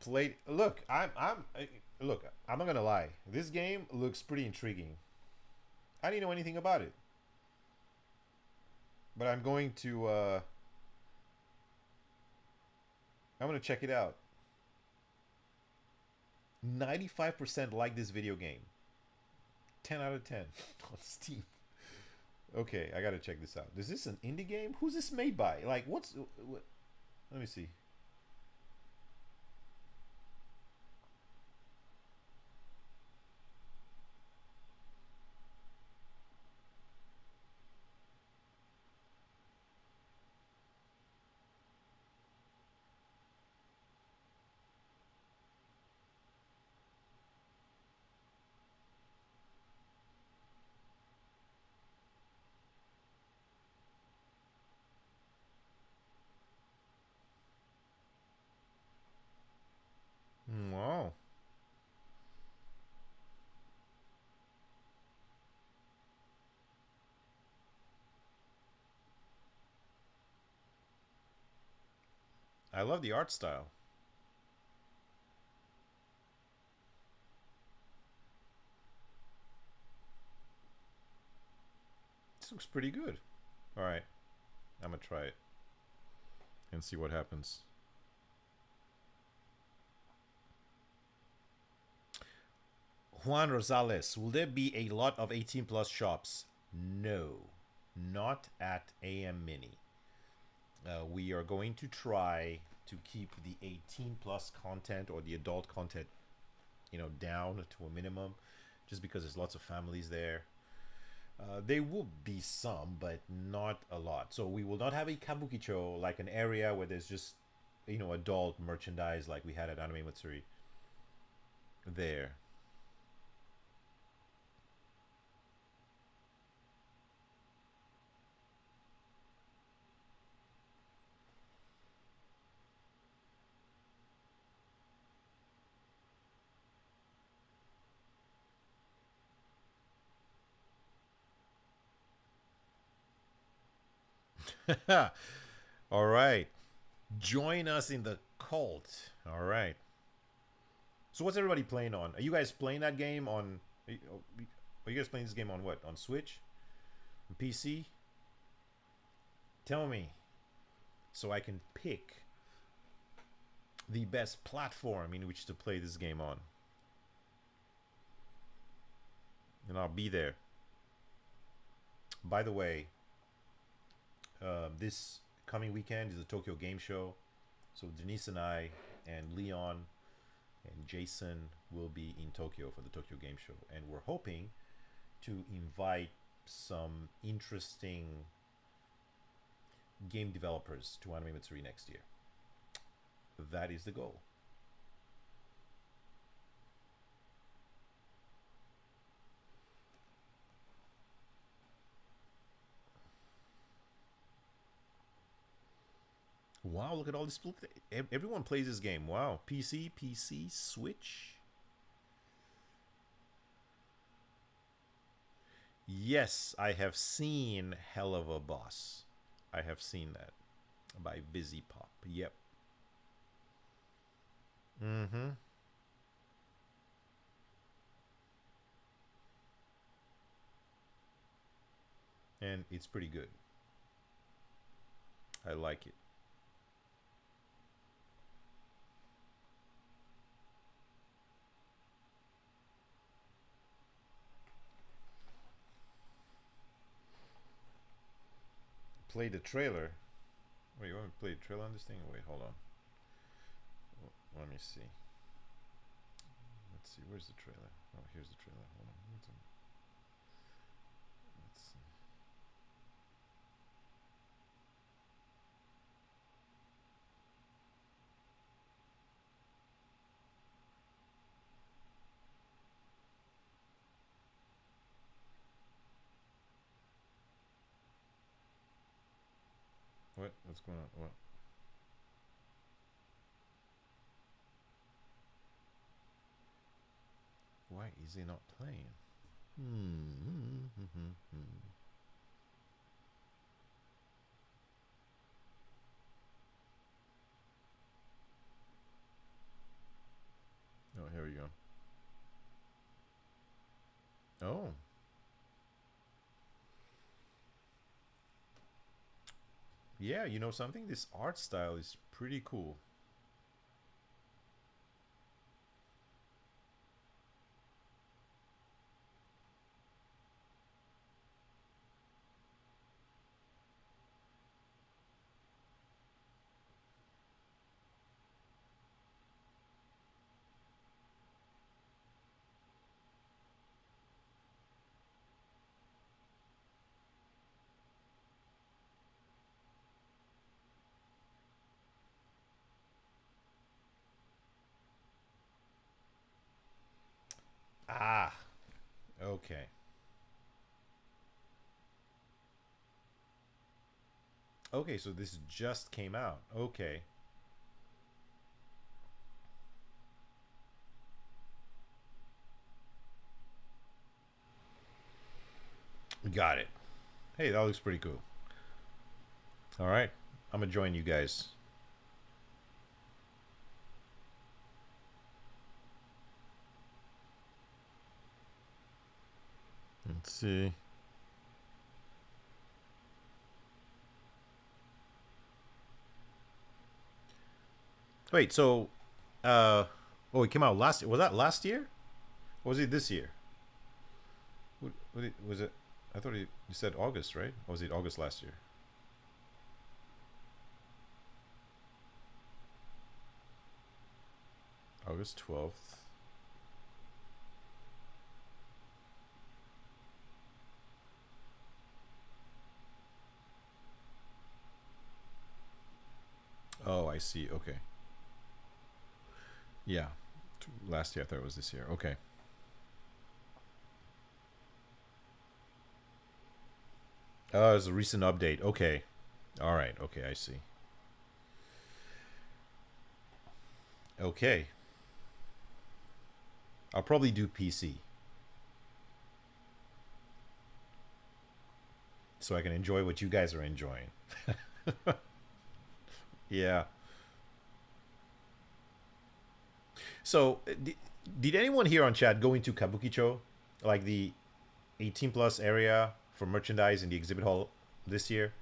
Played. Look, look. I'm not gonna lie. This game looks pretty intriguing. I didn't know anything about it, but I'm gonna check it out. 95% like this video game. 10 out of 10 on Steam. Okay, I gotta check this out. Is this an indie game? Who's this made by? Like, let me see. I love the art style. This looks pretty good. All right, I'm gonna try it and see what happens. Juan Rosales, will there be a lot of 18 plus shops? No, not at AM Mini. We are going to try to keep the 18 plus content or the adult content, down to a minimum, just because there's lots of families there. There will be some, but not a lot. So we will not have a kabukicho, like an area where there's just, adult merchandise like we had at Anime Matsuri there. All right. Join us in the cult. All right. So what's everybody playing on? Are you guys playing that game on? Are you guys playing this game on what? On Switch? On PC? Tell me, so I can pick the best platform in which to play this game on, and I'll be there. By the way, this coming weekend is the Tokyo Game Show, so Denise and I and Leon and Jason will be in Tokyo for the Tokyo Game Show, and we're hoping to invite some interesting game developers to Anime Matsuri next year. That is the goal. Wow, look at all this. Everyone plays this game. Wow. PC, Switch. Yes, I have seen Hell of a Boss. I have seen that by Busy Pop. Yep. Mm-hmm. And it's pretty good. I like it. Play the trailer. Wait, you want me to play the trailer on this thing? Wait, hold on. Let me see. Let's see. Where's the trailer? Oh, here's the trailer. Hold on. Let's see. What? What's going on? What? Why is he not playing? Hmm. Oh, here we go. Oh. Yeah, you know something? This art style is pretty cool. Ah, okay. Okay, so this just came out. Okay. Got it. Hey, that looks pretty cool. All right. I'm going to join you guys. Let's see. Wait, so oh, it came out last year. Was that last year? Or was it this year? Was it? I thought you said August, right? Or was it August last year? August 12th. Oh, I see. Okay. Yeah. Last year, I thought it was this year. Okay. Oh, it's a recent update. Okay. All right. Okay, I see. Okay. I'll probably do PC so I can enjoy what you guys are enjoying. Yeah. So, did anyone here on chat go into Kabukicho, like the 18 plus area for merchandise in the exhibit hall this year?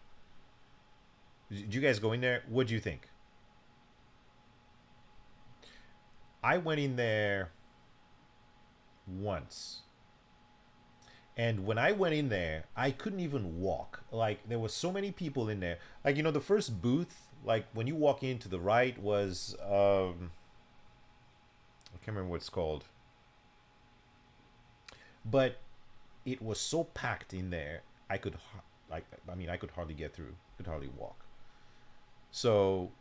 Did you guys go in there? What do you think? I went in there once. And when I went in there, I couldn't even walk. Like there were so many people in there. Like the first booth, like when you walk in to the right was I can't remember what it's called, but it was so packed in there. I could like I mean I could hardly get through. Could hardly walk. So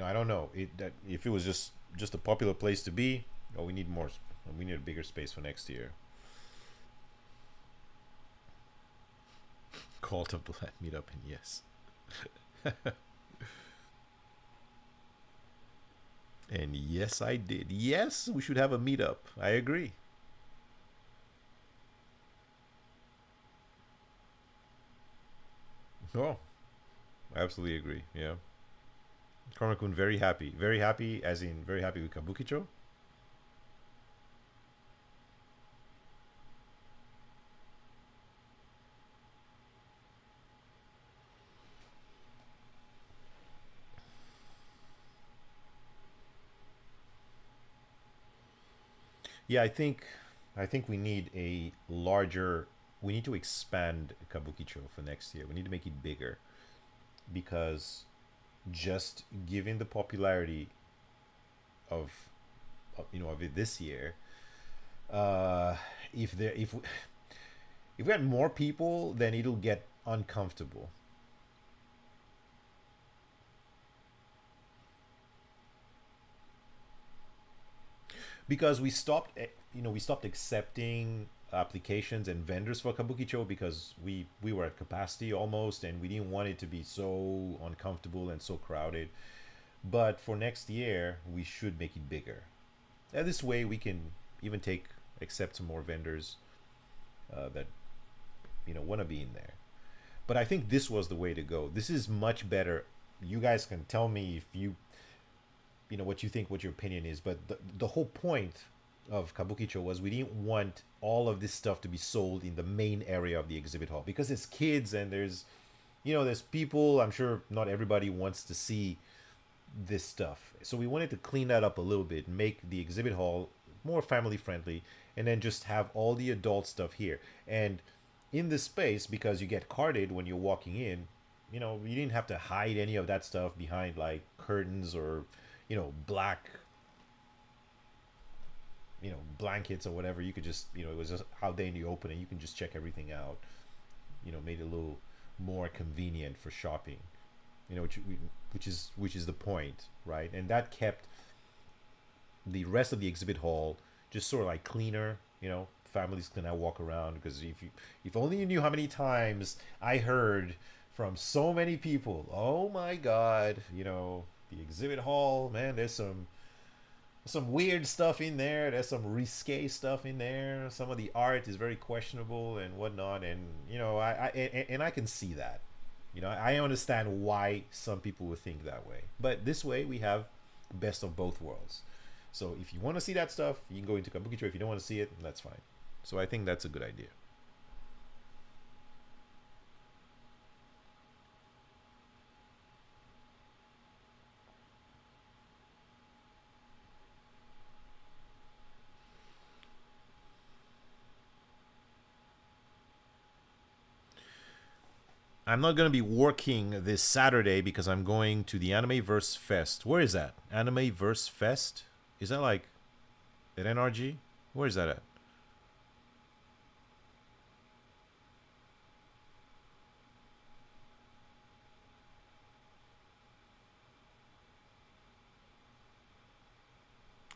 I don't know that if it was just a popular place to be. Oh, we need more. We need a bigger space for next year. Call to Black meetup and yes. And yes, I did. Yes, we should have a meetup. I agree. Oh, I absolutely agree. Yeah. Karmakun very happy. Very happy as in very happy with Kabukicho. Yeah, I think we need a larger we need to expand Kabukicho for next year. We need to make it bigger because just given the popularity of of it this year, uh if we had more people, then it'll get uncomfortable because we stopped accepting applications and vendors for Kabukicho because we were at capacity almost, and we didn't want it to be so uncomfortable and so crowded. But for next year, we should make it bigger. And this way, we can even accept some more vendors that want to be in there. But I think this was the way to go. This is much better. You guys can tell me if what you think, what your opinion is. But the whole point of Kabukicho was we didn't want all of this stuff to be sold in the main area of the exhibit hall because it's kids and there's people. I'm sure not everybody wants to see this stuff. So we wanted to clean that up a little bit, make the exhibit hall more family friendly, and then just have all the adult stuff here. And in this space, because you get carded when you're walking in, you didn't have to hide any of that stuff behind like curtains or black blankets or whatever. You could just it was just out there in the open and you can just check everything out. Made it a little more convenient for shopping. Which is the point, right? And that kept the rest of the exhibit hall just sort of like cleaner. Families can now walk around because if only you knew how many times I heard from so many people, oh my god, the exhibit hall, man, there's some weird stuff in there. There's some risque stuff in there. Some of the art is very questionable and whatnot. And I can see that. I understand why some people would think that way. But this way, we have best of both worlds. So if you want to see that stuff, you can go into Kabukicho. If you don't want to see it, that's fine. So I think that's a good idea. I'm not going to be working this Saturday because I'm going to the Animeverse Fest. Where is that? Animeverse Fest? Is that like at NRG? Where is that at?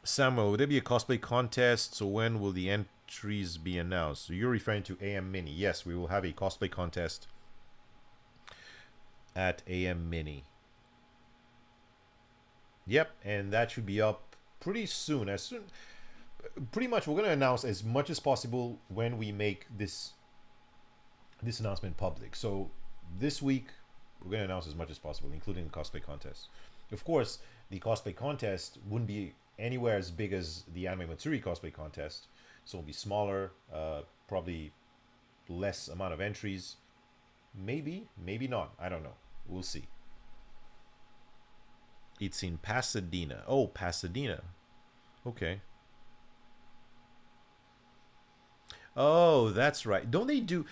Samuel, would there be a cosplay contest? So when will the entries be announced? So you're referring to AM Mini. Yes, we will have a cosplay contest at AM Mini. Yep, and that should be up pretty soon. As soon, pretty much, we're gonna announce as much as possible when we make this announcement public. So this week, we're gonna announce as much as possible, including the cosplay contest. Of course, the cosplay contest wouldn't be anywhere as big as the Anime Matsuri cosplay contest, so it'll be smaller, probably less amount of entries. Maybe, maybe not. I don't know. We'll see. It's in Pasadena. Oh, Pasadena. Okay. Oh, that's right. Don't they do?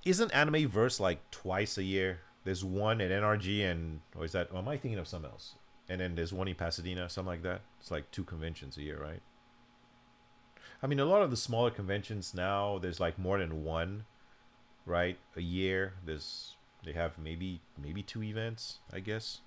Isn't Anime Verse like twice a year? There's one at NRG and or is that? Or am I thinking of something else? And then there's one in Pasadena, something like that. It's like two conventions a year, right? I mean, a lot of the smaller conventions now, there's like more than one, right? A year. They have maybe two events, I guess.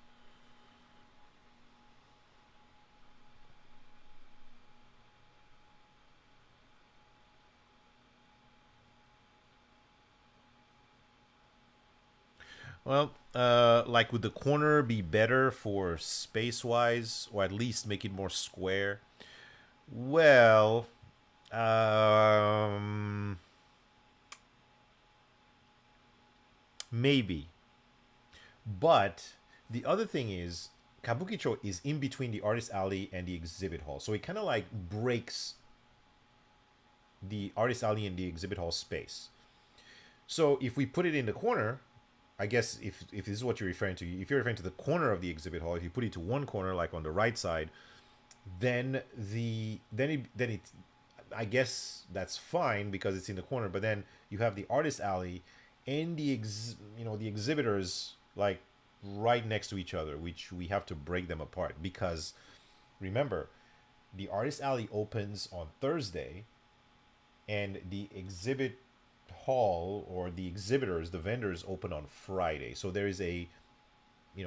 Well, like would the corner be better for space wise, or at least make it more square? Well, um, maybe. But the other thing is, Kabukicho is in between the artist alley and the exhibit hall, so it kind of like breaks the artist alley and the exhibit hall space. So if we put it in the corner, I guess if this is what you're referring to, if you're referring to the corner of the exhibit hall, if you put it to one corner, like on the right side, then it I guess that's fine because it's in the corner. But then you have the artist alley and the exhibitors like right next to each other, which we have to break them apart because remember the artist alley opens on Thursday and the exhibit hall or the exhibitors, the vendors open on Friday. So there is a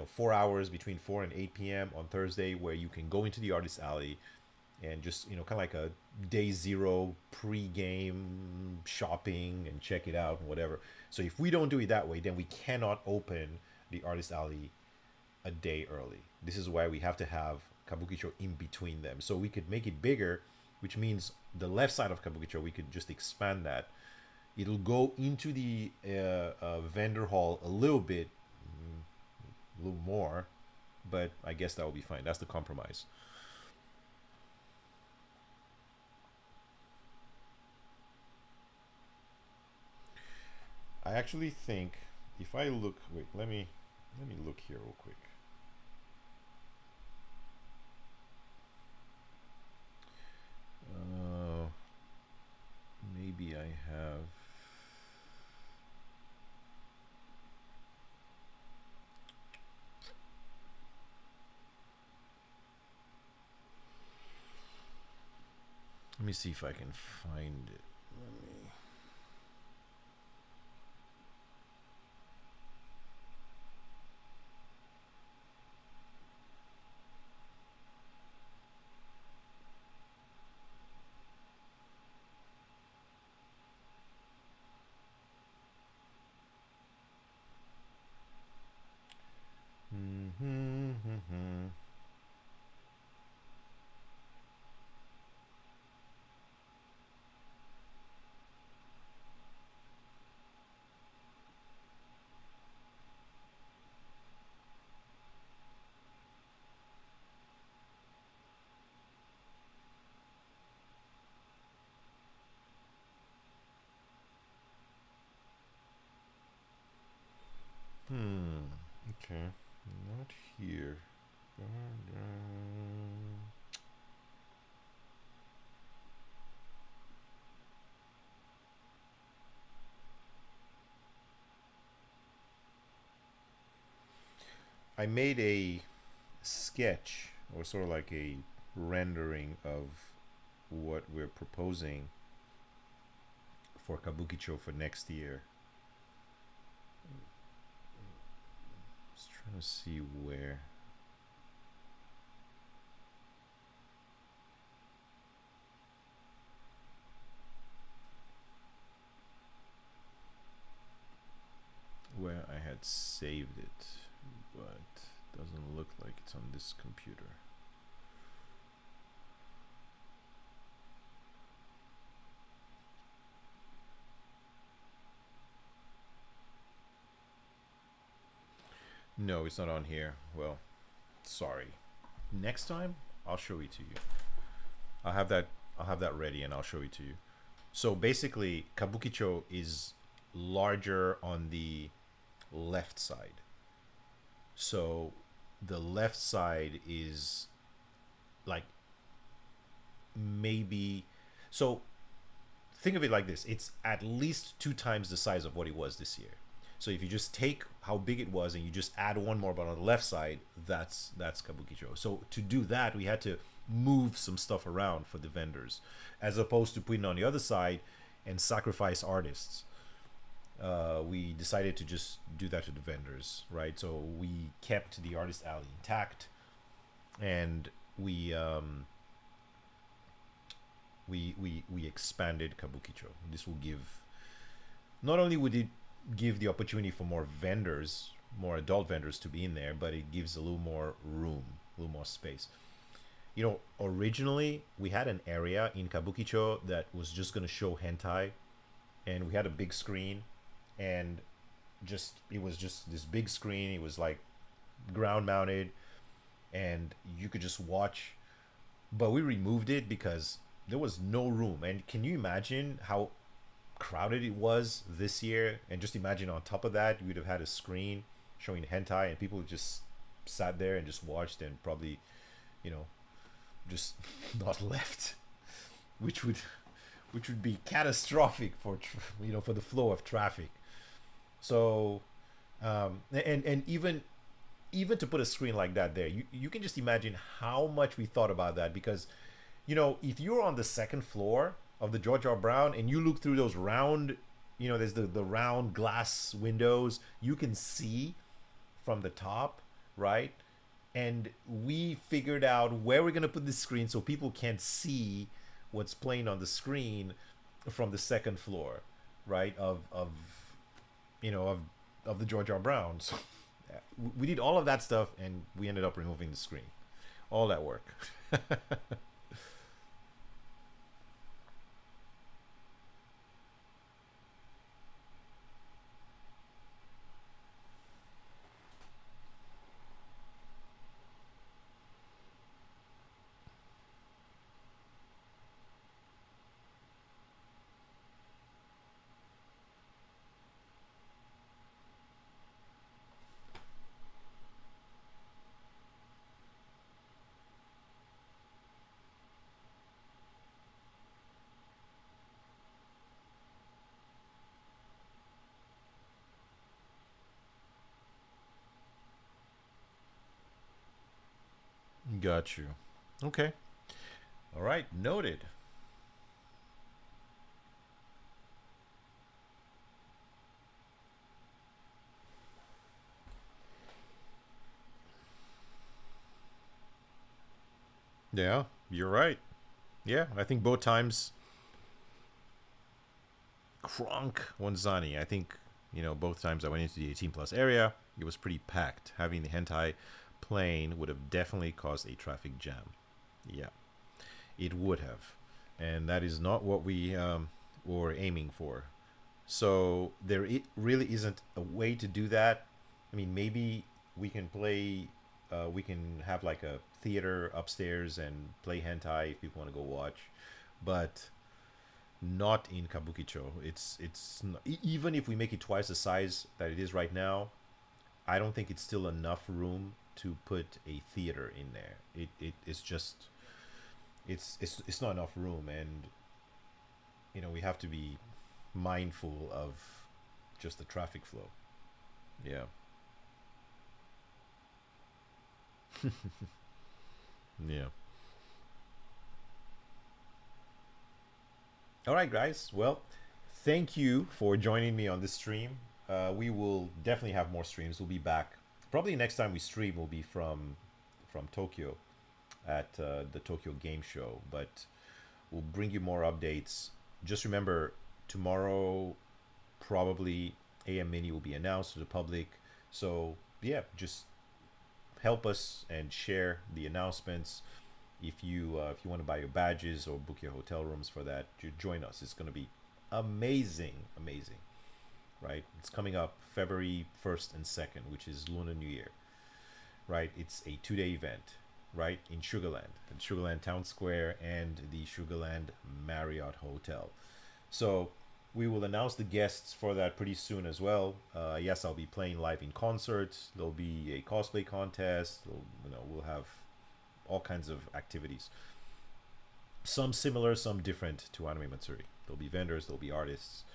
4 hours between 4 and 8 p.m. on Thursday where you can go into the artist alley and just kind of like a day zero pre-game shopping and check it out and whatever. So if we don't do it that way, then we cannot open the artist alley a day early. This is why we have to have Kabukicho in between them. So we could make it bigger, which means the left side of Kabukicho we could just expand that. It'll go into the vendor hall a little bit, a little more, but I guess that will be fine. That's the compromise. I actually think if I look, wait, let me look here real quick. Uh, maybe I have. Let me see if I can find it. Let me. Mm-hmm. Okay. Not here. I made a sketch or sort of like a rendering of what we're proposing for Kabukicho for next year. Just trying to see where I had saved it, but doesn't look like it's on this computer. No, it's not on here. Well, sorry. Next time I'll show it to you. I'll have that I'll have that ready and I'll show it to you. So basically, Kabukicho is larger on the left side. So the left side is like maybe so think of it like this: it's at least two times the size of what it was this year. So if you just take how big it was and you just add one more, but on the left side, that's Kabukicho. So to do that, we had to move some stuff around for the vendors, as opposed to putting it on the other side and sacrifice artists. We decided to just do that to the vendors, right? So we kept the artist alley intact, and we expanded Kabukicho. This will give, not only would it give the opportunity for more vendors, more adult vendors to be in there, but it gives a little more room, a little more space. You know, originally we had an area in Kabukicho that was just going to show hentai, and we had a big screen, and just it was just this big screen. It was like ground mounted, and you could just watch. But we removed it because there was no room. And can you imagine how crowded it was this year? And just imagine on top of that, you would have had a screen showing hentai, and people just sat there and just watched, and probably, you know, just not left, which would be catastrophic for for the flow of traffic. So, and even to put a screen like that there, you can just imagine how much we thought about that, because if you're on the second floor of the George R. Brown and you look through those round, there's the round glass windows, you can see from the top, right? And we figured out where we're gonna put the screen so people can't see what's playing on the screen from the second floor, right? Of the George R. Brown. So we did all of that stuff, and we ended up removing the screen. All that work. Got you. Okay. All right. Noted. Yeah, you're right. Yeah, I think both times Kronk Wanzani. I think both times I went into the 18 plus area, it was pretty packed. Having the hentai playing would have definitely caused a traffic jam. Yeah, it would have, and that is not what we were aiming for. So there really isn't a way to do that. I mean, maybe we can play. We can have like a theater upstairs and play hentai if people want to go watch, but not in Kabukicho. Even if we make it twice the size that it is right now, I don't think it's still enough room to put a theater in there. It's just it's not enough room, and we have to be mindful of just the traffic flow. Yeah. Yeah. All right, guys. Well, thank you for joining me on this stream. We will definitely have more streams. We'll be back. Probably next time we stream will be from Tokyo at the Tokyo Game Show, but we'll bring you more updates. Just remember, tomorrow probably AM Mini will be announced to the public. So yeah, just help us and share the announcements. If you want to buy your badges or book your hotel rooms for that, join us. It's going to be amazing, amazing, right? It's coming up February 1st and 2nd, which is Lunar New Year, right? It's a 2-day event, right, in Sugarland, at Sugarland Town Square and the Sugarland Marriott Hotel. So we will announce the guests for that pretty soon as well. Yes, I'll be playing live in concerts. There'll be a cosplay contest. We'll have all kinds of activities. Some similar, some different to Anime Matsuri. There'll be vendors, there'll be artists.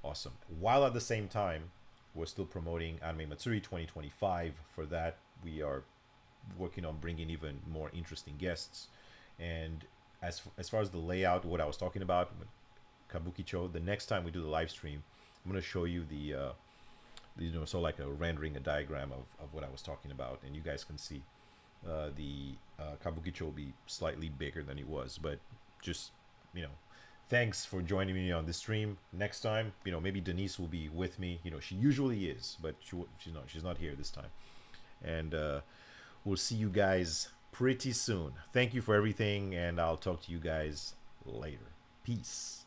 Awesome. While at the same time, we're still promoting Anime Matsuri 2025. For that, we are working on bringing even more interesting guests. And as far as the layout, what I was talking about, Kabukicho, the next time we do the live stream, I'm going to show you so like a rendering, a diagram of what I was talking about, and you guys can see the Kabukicho will be slightly bigger than it was, but just, thanks for joining me on this stream. Next time, maybe Denise will be with me. She usually is, but she's not here this time. And we'll see you guys pretty soon. Thank you for everything, and I'll talk to you guys later. Peace.